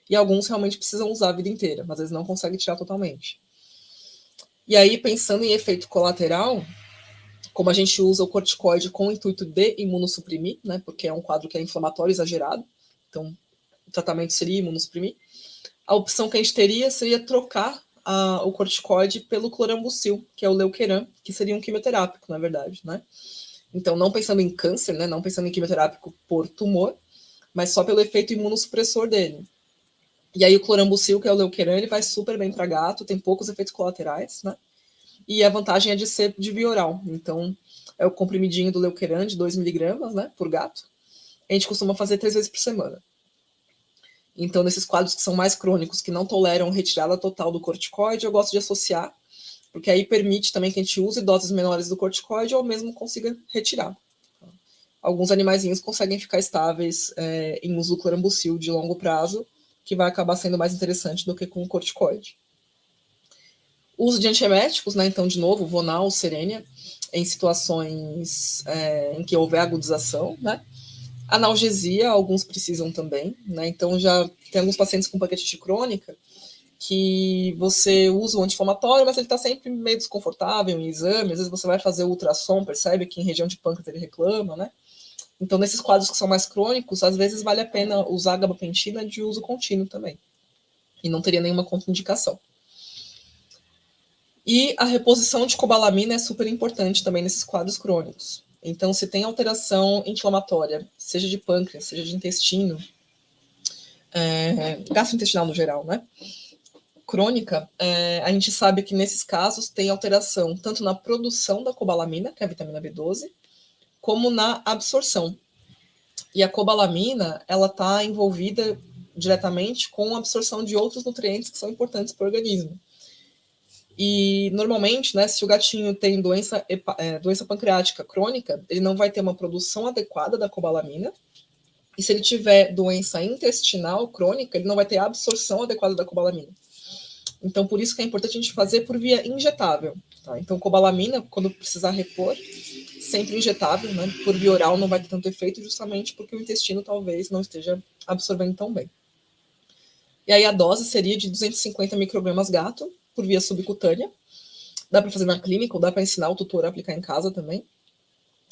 E alguns realmente precisam usar a vida inteira, mas eles não conseguem tirar totalmente. E aí, pensando em efeito colateral, como a gente usa o corticoide com o intuito de imunossuprimir, né, porque é um quadro que é inflamatório exagerado, então o tratamento seria imunossuprimir, a opção que a gente teria seria trocar o corticoide pelo clorambucil, que é o Leukeran, que seria um quimioterápico, na verdade, né? Então, não pensando em câncer, né, não pensando em quimioterápico por tumor, mas só pelo efeito imunossupressor dele. E aí o clorambucil, que é o Leukeran, ele vai super bem para gato, tem poucos efeitos colaterais, né? E a vantagem é de ser de via oral. Então, é o comprimidinho do Leukeran de 2 miligramas, né, por gato. A gente costuma fazer 3 vezes por semana. Então, nesses quadros que são mais crônicos, que não toleram retirada total do corticoide, eu gosto de associar, porque aí permite também que a gente use doses menores do corticoide ou mesmo consiga retirar. Alguns animaizinhos conseguem ficar estáveis em uso do clorambucil de longo prazo, que vai acabar sendo mais interessante do que com o corticoide. O uso de antieméticos, né, então, de novo, Vonal, Serenia, em situações em que houver agudização, né? Analgesia, alguns precisam também, né? Então, já tem alguns pacientes com pancreatite crônica que você usa o anti-inflamatório, mas ele está sempre meio desconfortável em exame, às vezes você vai fazer o ultrassom, percebe que em região de pâncreas ele reclama, né? Então, nesses quadros que são mais crônicos, às vezes vale a pena usar a gabapentina de uso contínuo também, e não teria nenhuma contraindicação. E a reposição de cobalamina é super importante também nesses quadros crônicos. Então, se tem alteração inflamatória, seja de pâncreas, seja de intestino, gastrointestinal no geral, né? Crônica, a gente sabe que nesses casos tem alteração tanto na produção da cobalamina, que é a vitamina B12, como na absorção. E a cobalamina, ela está envolvida diretamente com a absorção de outros nutrientes que são importantes para o organismo. E, normalmente, né, se o gatinho tem doença pancreática crônica, ele não vai ter uma produção adequada da cobalamina. E se ele tiver doença intestinal crônica, ele não vai ter absorção adequada da cobalamina. Então, por isso que é importante a gente fazer por via injetável. Tá? Então, cobalamina, quando precisar repor, sempre injetável, né? Por via oral não vai ter tanto efeito, justamente porque o intestino talvez não esteja absorvendo tão bem. E aí a dose seria de 250 microgramas gato por via subcutânea. Dá para fazer na clínica ou dá para ensinar o tutor a aplicar em casa também.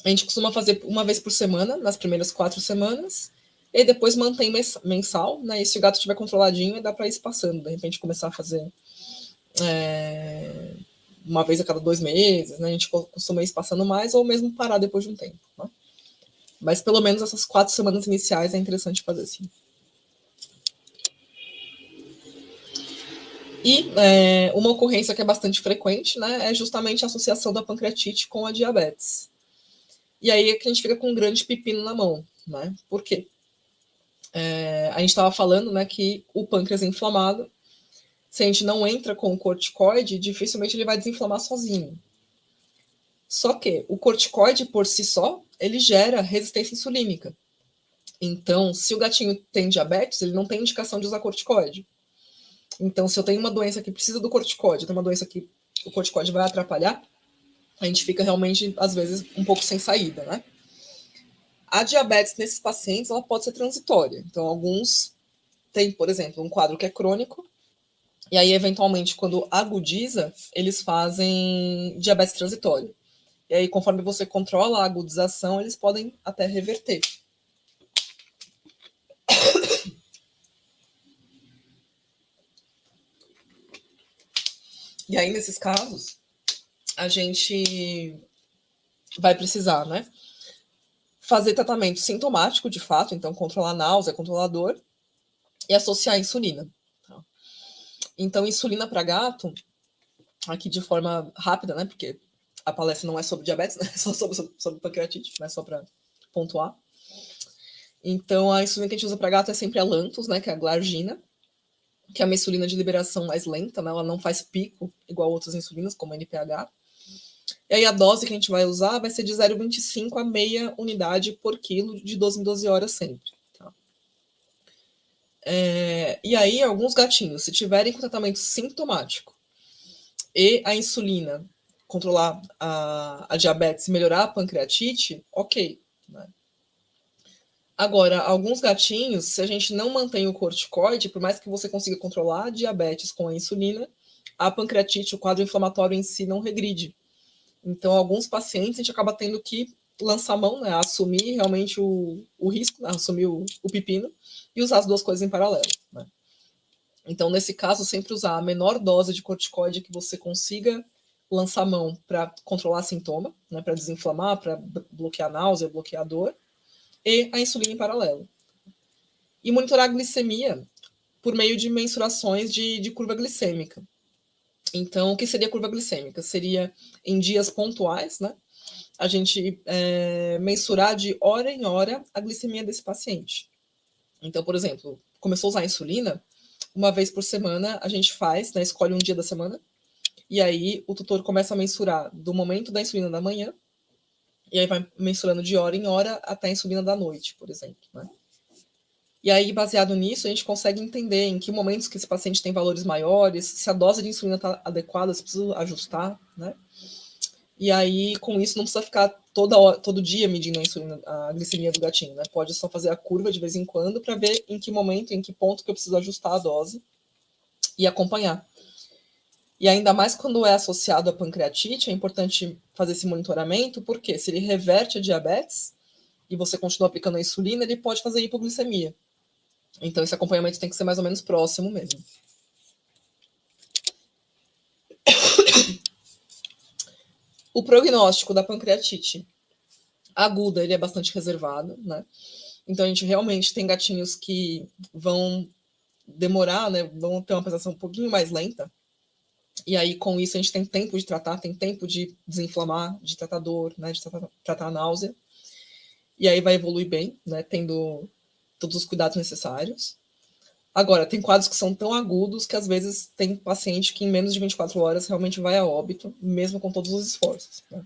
A gente costuma fazer uma vez por semana, nas primeiras 4 semanas, e depois mantém mensal, né? E se o gato estiver controladinho, dá para ir passando. De repente começar a fazer uma vez a cada 2 meses, né? A gente costuma ir passando mais, ou mesmo parar depois de um tempo, né? Mas pelo menos essas 4 semanas iniciais é interessante fazer assim. E uma ocorrência que é bastante frequente, né, é justamente a associação da pancreatite com a diabetes. E aí é que a gente fica com um grande pepino na mão, né? Por quê? A gente estava falando, né, que o pâncreas é inflamado, se a gente não entra com o corticoide, dificilmente ele vai desinflamar sozinho. Só que o corticoide por si só, ele gera resistência insulínica. Então, se o gatinho tem diabetes, ele não tem indicação de usar corticoide. Então, se eu tenho uma doença que precisa do corticoide, tem uma doença que o corticoide vai atrapalhar, a gente fica realmente, às vezes, um pouco sem saída, né? A diabetes nesses pacientes, ela pode ser transitória. Então, alguns têm, por exemplo, um quadro que é crônico, e aí, eventualmente, quando agudiza, eles fazem diabetes transitória. E aí, conforme você controla a agudização, eles podem até reverter. E aí, nesses casos, a gente vai precisar, né, fazer tratamento sintomático, de fato, então controlar a náusea, controlar a dor, e associar a insulina. Então, insulina para gato, aqui de forma rápida, né, porque a palestra não é sobre diabetes, né, é só sobre pancreatite, né, só para pontuar. Então, a insulina que a gente usa para gato é sempre a Lantus, né, que é a glargina, que é uma insulina de liberação mais lenta, né, ela não faz pico igual outras insulinas, como a NPH. E aí a dose que a gente vai usar vai ser de 0,25 a meia unidade por quilo, de 12 em 12 horas sempre. Tá? E aí, alguns gatinhos, se tiverem com tratamento sintomático e a insulina controlar a diabetes e melhorar a pancreatite, ok. Né? Agora, alguns gatinhos, se a gente não mantém o corticoide, por mais que você consiga controlar a diabetes com a insulina, a pancreatite, o quadro inflamatório em si não regride. Então, alguns pacientes a gente acaba tendo que lançar mão, né, assumir realmente o risco, né, assumir o pepino e usar as duas coisas em paralelo. Né? Então, nesse caso, sempre usar a menor dose de corticoide que você consiga lançar mão para controlar sintoma, né, para desinflamar, para bloquear a náusea, bloquear a dor, e a insulina em paralelo. E monitorar a glicemia por meio de mensurações de curva glicêmica. Então, o que seria curva glicêmica? Seria em dias pontuais, né? A gente mensurar de hora em hora a glicemia desse paciente. Então, por exemplo, começou a usar insulina, uma vez por semana a gente faz, né, escolhe um dia da semana, e aí o tutor começa a mensurar do momento da insulina da manhã, e aí vai mensurando de hora em hora até a insulina da noite, por exemplo. Né? E aí, baseado nisso, a gente consegue entender em que momentos que esse paciente tem valores maiores, se a dose de insulina está adequada, se precisa ajustar, né? E aí, com isso, não precisa ficar todo dia medindo a glicemia do gatinho, né? Pode só fazer a curva de vez em quando para ver em que momento, em que ponto que eu preciso ajustar a dose e acompanhar. E ainda mais quando é associado à pancreatite, é importante fazer esse monitoramento, porque se ele reverte a diabetes e você continua aplicando a insulina, ele pode fazer hipoglicemia. Então, esse acompanhamento tem que ser mais ou menos próximo mesmo. O prognóstico da pancreatite aguda, ele é bastante reservado, né? Então, a gente realmente tem gatinhos que vão demorar, né? Vão ter uma prestação um pouquinho mais lenta. E aí, com isso, a gente tem tempo de tratar, tem tempo de desinflamar, de tratar dor, né? De tratar a náusea. E aí vai evoluir bem, né? Tendo todos os cuidados necessários. Agora, tem quadros que são tão agudos que às vezes tem paciente que em menos de 24 horas realmente vai a óbito, mesmo com todos os esforços. Né?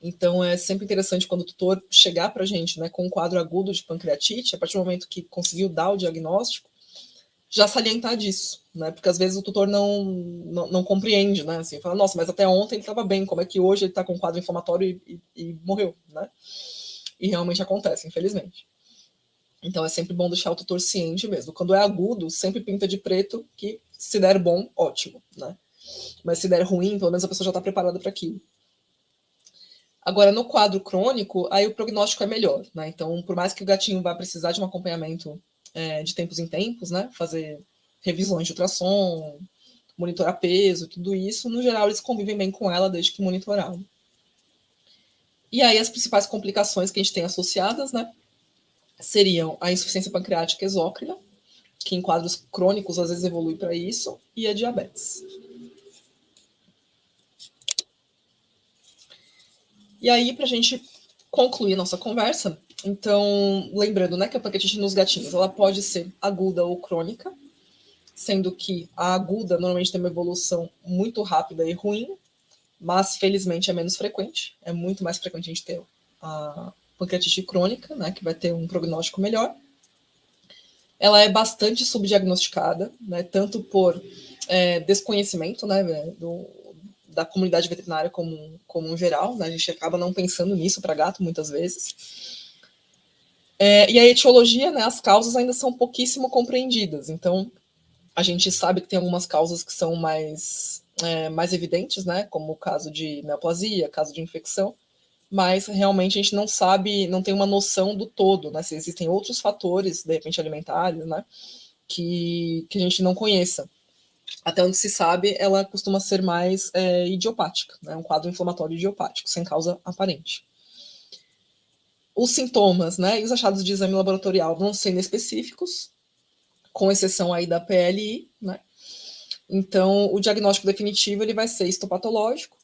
Então, é sempre interessante quando o tutor chegar para a gente, né, com um quadro agudo de pancreatite, a partir do momento que conseguiu dar o diagnóstico, já salientar disso, né? Porque às vezes o tutor não compreende, né? Assim, fala, nossa, mas até ontem ele estava bem, como é que hoje ele está com um quadro inflamatório e morreu, né? E realmente acontece, infelizmente. Então é sempre bom deixar o tutor ciente mesmo. Quando é agudo, sempre pinta de preto, que se der bom, ótimo, né? Mas se der ruim, pelo menos a pessoa já está preparada para aquilo. Agora, no quadro crônico, aí o prognóstico é melhor, né? Então, por mais que o gatinho vá precisar de um acompanhamento de tempos em tempos, né? Fazer revisões de ultrassom, monitorar peso, tudo isso, no geral eles convivem bem com ela desde que monitorado. E aí as principais complicações que a gente tem associadas, né? Seriam a insuficiência pancreática exócrina, que em quadros crônicos às vezes evolui para isso, e a diabetes. E aí, para a gente concluir a nossa conversa, então, lembrando, né, que a pancreatite nos gatinhos, ela pode ser aguda ou crônica, sendo que a aguda normalmente tem uma evolução muito rápida e ruim, mas felizmente é menos frequente, é muito mais frequente a gente ter a pancreatite crônica, né, que vai ter um prognóstico melhor. Ela é bastante subdiagnosticada, né, tanto por desconhecimento, né, da comunidade veterinária como um geral, né, a gente acaba não pensando nisso para gato muitas vezes. E a etiologia, né, as causas ainda são pouquíssimo compreendidas, então a gente sabe que tem algumas causas que são mais evidentes, né, como o caso de neoplasia, caso de infecção, mas realmente a gente não sabe, não tem uma noção do todo, né, se existem outros fatores, de repente alimentares, né, que a gente não conheça. Até onde se sabe, ela costuma ser mais idiopática, né, um quadro inflamatório idiopático, sem causa aparente. Os sintomas, né, e os achados de exame laboratorial vão sendo específicos, com exceção aí da PLI, né. Então, o diagnóstico definitivo ele vai ser histopatológico,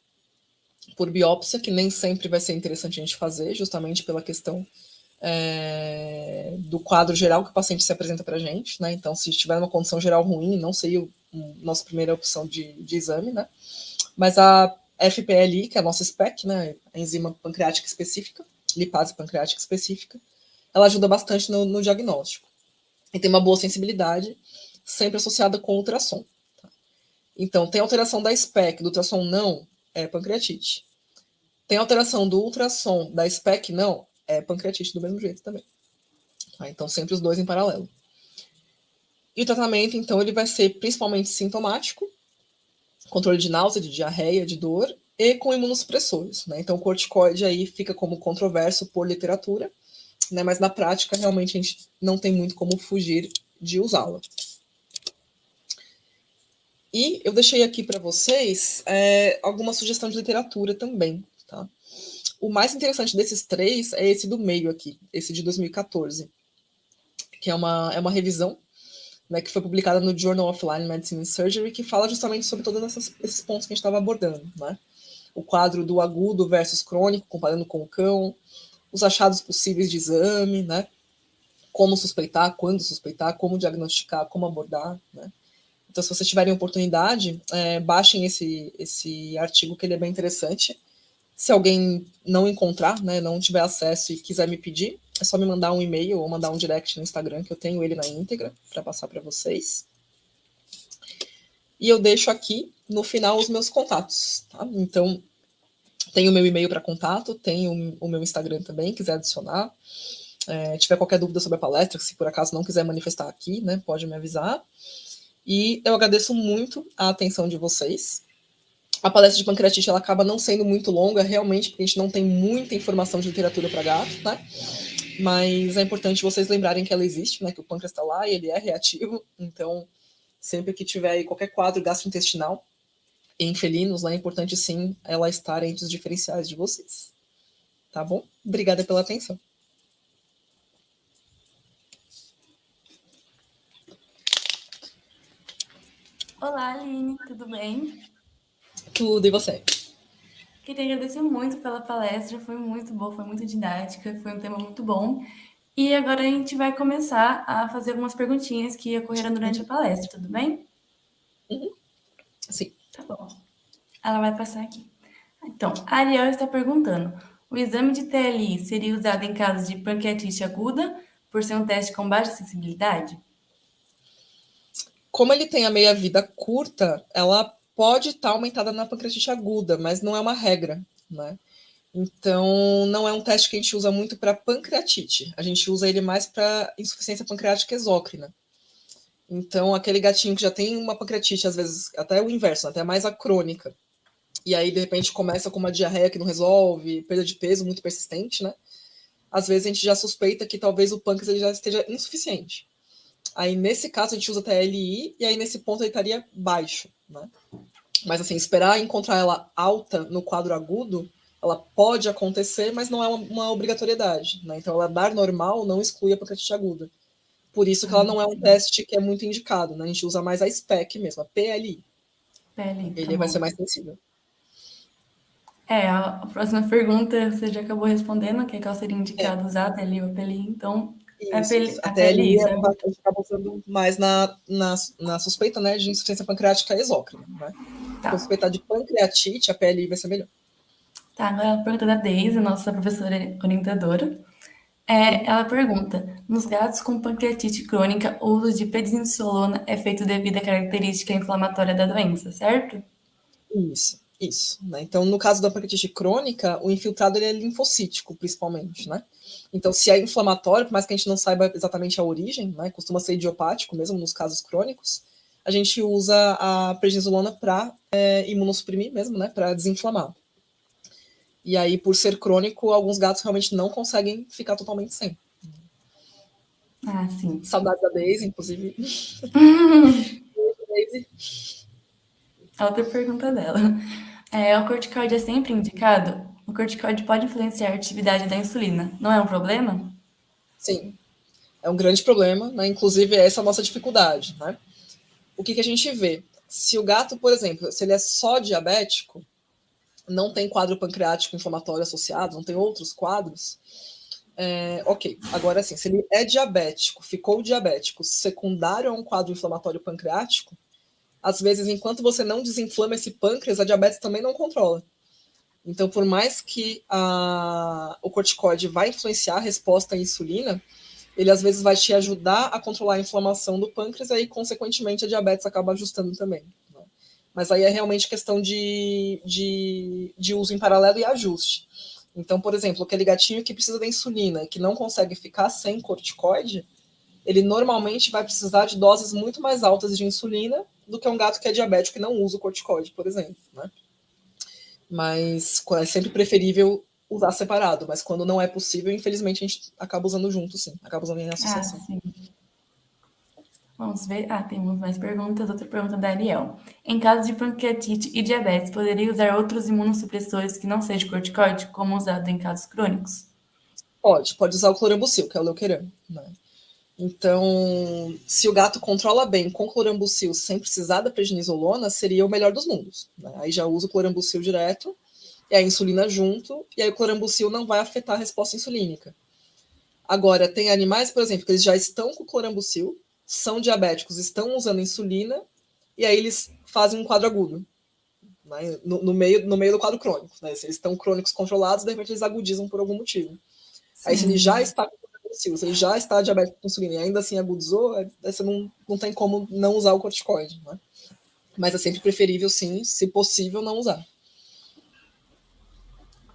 por biópsia, que nem sempre vai ser interessante a gente fazer, justamente pela questão do quadro geral que o paciente se apresenta para a gente, né? Então, se tiver uma condição geral ruim, não seria nossa primeira opção de exame, né? Mas a FPLI, que é a nossa SPEC, né? A enzima pancreática específica, lipase pancreática específica, ela ajuda bastante no diagnóstico. E tem uma boa sensibilidade, sempre associada com ultrassom. Tá? Então, tem alteração da SPEC, do ultrassom não, é pancreatite. Tem alteração do ultrassom da SPEC não, é pancreatite do mesmo jeito também. Tá? Então, sempre os dois em paralelo. E o tratamento, então, ele vai ser principalmente sintomático, controle de náusea, de diarreia, de dor, e com imunossupressores. Né? Então, o corticoide aí fica como controverso por literatura, né? Mas na prática, realmente, a gente não tem muito como fugir de usá-la. E eu deixei aqui para vocês alguma sugestão de literatura também. Tá? O mais interessante desses três é esse do meio aqui, esse de 2014, que é uma revisão, né, que foi publicada no Journal of Lyme Medicine and Surgery, que fala justamente sobre todos esses pontos que a gente estava abordando. Né? O quadro do agudo versus crônico, comparando com o cão, os achados possíveis de exame, né? Como suspeitar, quando suspeitar, como diagnosticar, como abordar. Né? Então, se vocês tiverem oportunidade, baixem esse artigo, que ele é bem interessante. Se alguém não encontrar, né, não tiver acesso e quiser me pedir, é só me mandar um e-mail ou mandar um direct no Instagram, que eu tenho ele na íntegra para passar para vocês. E eu deixo aqui no final os meus contatos. Tá? Então, tem o meu e-mail para contato, tem o meu Instagram também, quiser adicionar. Tiver qualquer dúvida sobre a palestra, se por acaso não quiser manifestar aqui, né, pode me avisar. E eu agradeço muito a atenção de vocês. A palestra de pancreatite ela acaba não sendo muito longa, realmente, porque a gente não tem muita informação de literatura para gato, né? Mas é importante vocês lembrarem que ela existe, né? Que o pâncreas está lá e ele é reativo. Então, sempre que tiver aí qualquer quadro gastrointestinal em felinos, é importante sim ela estar entre os diferenciais de vocês. Tá bom? Obrigada pela atenção. Olá, Aline, tudo bem? Tudo, e você? Queria agradecer muito pela palestra, foi muito boa, foi muito didática, foi um tema muito bom. E agora a gente vai começar a fazer algumas perguntinhas que ocorreram durante a palestra, tudo bem? Sim. Tá bom. Ela vai passar aqui. Então, a Ariel está perguntando: o exame de TLI seria usado em casos de pancreatite aguda, por ser um teste com baixa sensibilidade? Como ele tem a meia-vida curta, ela pode estar aumentada na pancreatite aguda, mas não é uma regra, né? Então, não é um teste que a gente usa muito para pancreatite. A gente usa ele mais para insuficiência pancreática exócrina. Então, aquele gatinho que já tem uma pancreatite, às vezes até o inverso, até mais a crônica, e aí de repente começa com uma diarreia que não resolve, perda de peso muito persistente, né? Às vezes a gente já suspeita que talvez o pâncreas ele já esteja insuficiente. Aí nesse caso a gente usa TLI e aí nesse ponto ele estaria baixo, né? Mas assim, esperar encontrar ela alta no quadro agudo, ela pode acontecer, mas não é uma obrigatoriedade, né? Então ela dar normal não exclui a pancreatite aguda. Por isso que ela não é um teste que é muito indicado, né? A gente usa mais a SPEC mesmo, a PLI. PLI, Ele vai ser mais sensível. A próxima pergunta você já acabou respondendo, que qual seria indicado usar a TLI ou a PLI, então Isso. a TLI PLI, a gente acaba usando mais na suspeita, né, de insuficiência pancreática exócrina, né? Tá. Se suspeitar de pancreatite, a PLI vai ser melhor. Tá, agora a pergunta da Daisy, nossa professora orientadora. Ela pergunta, nos gatos com pancreatite crônica, o uso de prednisolona é feito devido à característica inflamatória da doença, certo? Isso. Né? Então, no caso da pancreatite crônica, o infiltrado ele é linfocítico, principalmente, né? Então, se é inflamatório, por mais que a gente não saiba exatamente a origem, né, costuma ser idiopático, mesmo nos casos crônicos, a gente usa a prednisolona para imunossuprimir mesmo, né, para desinflamar. E aí, por ser crônico, alguns gatos realmente não conseguem ficar totalmente sem. Ah, sim. Saudades da Daisy, inclusive. Daisy. A outra pergunta dela. O corticoide é sempre indicado? O corticoide pode influenciar a atividade da insulina. Não é um problema? Sim. É um grande problema, né? Inclusive, essa é a nossa dificuldade, né? O que a gente vê? Se o gato, por exemplo, se ele é só diabético, não tem quadro pancreático inflamatório associado, não tem outros quadros, ok. Agora, sim, se ele é diabético, ficou diabético, secundário a um quadro inflamatório pancreático, às vezes, enquanto você não desinflama esse pâncreas, a diabetes também não controla. Então, por mais que o corticoide vai influenciar a resposta à insulina, ele às vezes vai te ajudar a controlar a inflamação do pâncreas e aí, consequentemente, a diabetes acaba ajustando também. Né? Mas aí é realmente questão de uso em paralelo e ajuste. Então, por exemplo, aquele gatinho que precisa da insulina, que não consegue ficar sem corticoide, ele normalmente vai precisar de doses muito mais altas de insulina do que um gato que é diabético e não usa o corticoide, por exemplo, né? Mas é sempre preferível usar separado, mas quando não é possível, infelizmente, a gente acaba usando junto, sim. Acaba usando em associação. Sim. Vamos ver. Temos mais perguntas. Outra pergunta da Ariel. Em caso de pancreatite e diabetes, poderia usar outros imunossupressores que não seja corticoide, como usado em casos crônicos? Pode usar o clorambucil, que é o leukeran, né? Então, se o gato controla bem com clorambucil sem precisar da prednisolona, seria o melhor dos mundos. Né? Aí já usa o clorambucil direto, e a insulina junto, e aí o clorambucil não vai afetar a resposta insulínica. Agora, tem animais, por exemplo, que eles já estão com clorambucil, são diabéticos, estão usando insulina, e aí eles fazem um quadro agudo, né? no meio do quadro crônico. Né? Se eles estão crônicos controlados, de repente eles agudizam por algum motivo. Sim. Aí se ele já está com clorambucil, se ele já está diabético com insulina e ainda assim agudizou, você não tem como não usar o corticoide. Né? Mas é sempre preferível, sim, se possível, não usar.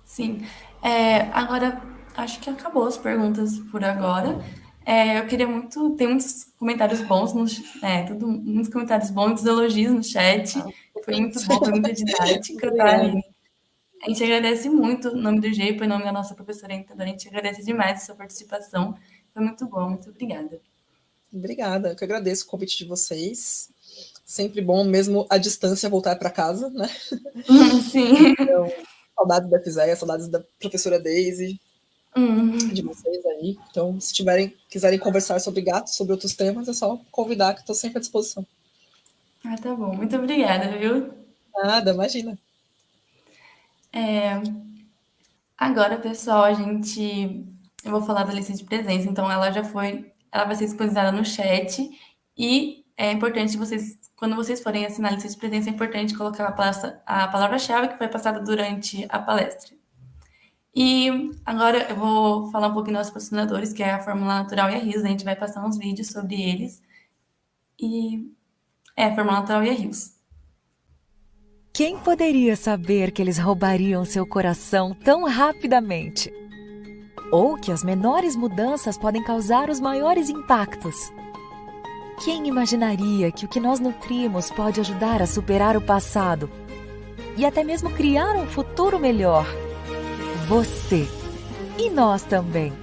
Sim. Agora, acho que acabou as perguntas por agora. Eu queria muito... Tem muitos comentários bons, muitos comentários bons, muitos elogios no chat. Foi muito bom, foi muito didática, tá, Aline? A gente agradece muito, em nome do GEIPA, em nome da nossa professora orientadora, a gente agradece demais a sua participação. Foi muito bom, muito obrigada. Obrigada, eu que agradeço o convite de vocês. Sempre bom, mesmo à distância, voltar para casa, né? Sim. Então, saudades da Fiséia, saudades da professora Daisy, de vocês aí. Então, se quiserem conversar sobre gatos, sobre outros temas, é só convidar, que estou sempre à disposição. Tá bom. Muito obrigada, viu? Nada, imagina. Agora, pessoal, eu vou falar da lista de presença, então ela vai ser disponibilizada no chat, e é importante quando vocês forem assinar a lista de presença, é importante colocar a palavra-chave que foi passada durante a palestra. E agora eu vou falar um pouquinho dos nossos patrocinadores, que é a Fórmula Natural e a Rios. A gente vai passar uns vídeos sobre eles. A Fórmula Natural e a Rios. Quem poderia saber que eles roubariam seu coração tão rapidamente? Ou que as menores mudanças podem causar os maiores impactos? Quem imaginaria que o que nós nutrimos pode ajudar a superar o passado e até mesmo criar um futuro melhor? Você. E nós também.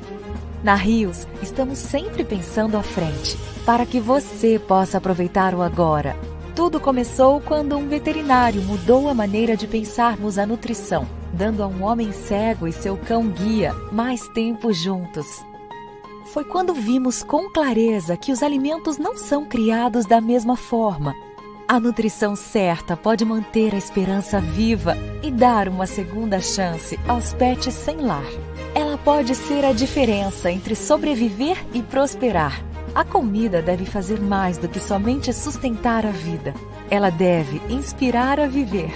Na Rios, estamos sempre pensando à frente, para que você possa aproveitar o agora. Tudo começou quando um veterinário mudou a maneira de pensarmos a nutrição, dando a um homem cego e seu cão-guia mais tempo juntos. Foi quando vimos com clareza que os alimentos não são criados da mesma forma. A nutrição certa pode manter a esperança viva e dar uma segunda chance aos pets sem lar. Ela pode ser a diferença entre sobreviver e prosperar. A comida deve fazer mais do que somente sustentar a vida. Ela deve inspirar a viver.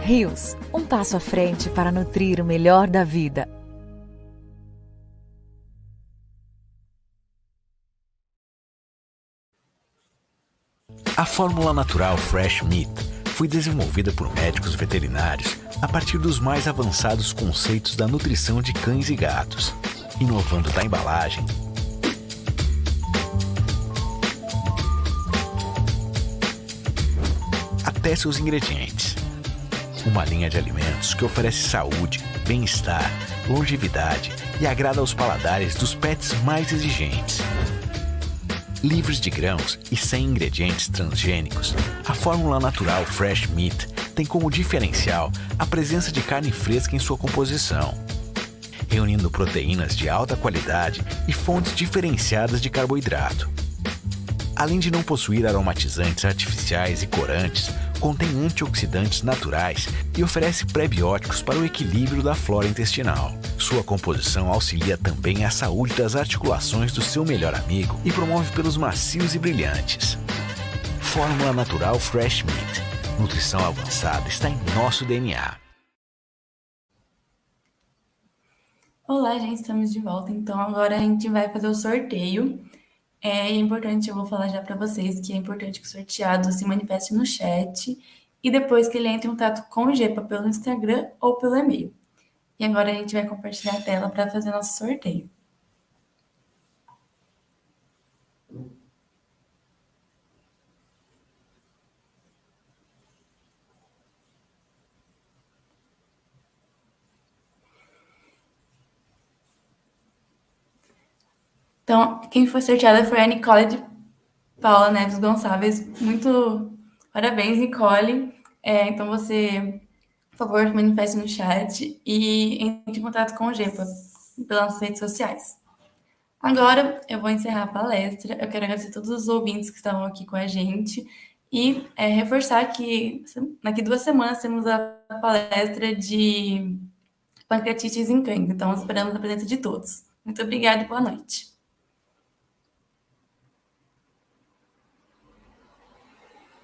Rios, um passo à frente para nutrir o melhor da vida. A fórmula natural Fresh Meat foi desenvolvida por médicos veterinários a partir dos mais avançados conceitos da nutrição de cães e gatos, inovando da embalagem, até seus ingredientes. Uma linha de alimentos que oferece saúde, bem-estar, longevidade e agrada aos paladares dos pets mais exigentes. Livres de grãos e sem ingredientes transgênicos, a fórmula natural Fresh Meat tem como diferencial a presença de carne fresca em sua composição, reunindo proteínas de alta qualidade e fontes diferenciadas de carboidrato. Além de não possuir aromatizantes artificiais e corantes, contém antioxidantes naturais e oferece prebióticos para o equilíbrio da flora intestinal. Sua composição auxilia também a saúde das articulações do seu melhor amigo e promove pelos macios e brilhantes. Fórmula natural Fresh Meat. Nutrição avançada está em nosso DNA. Olá, gente, estamos de volta. Então, agora a gente vai fazer o sorteio. É importante, eu vou falar já para vocês que é importante que o sorteado se manifeste no chat e depois que ele entre em contato com o Gepa pelo Instagram ou pelo e-mail. E agora a gente vai compartilhar a tela para fazer nosso sorteio. Então, quem foi sorteada foi a Nicole de Paula Neves Gonçalves. Muito parabéns, Nicole. Então, você, por favor, manifeste no chat e entre em contato com o Gepa pelas redes sociais. Agora, eu vou encerrar a palestra. Eu quero agradecer a todos os ouvintes que estavam aqui com a gente e reforçar que daqui 2 semanas temos a palestra de pancreatites em cães. Então, esperamos a presença de todos. Muito obrigada e boa noite.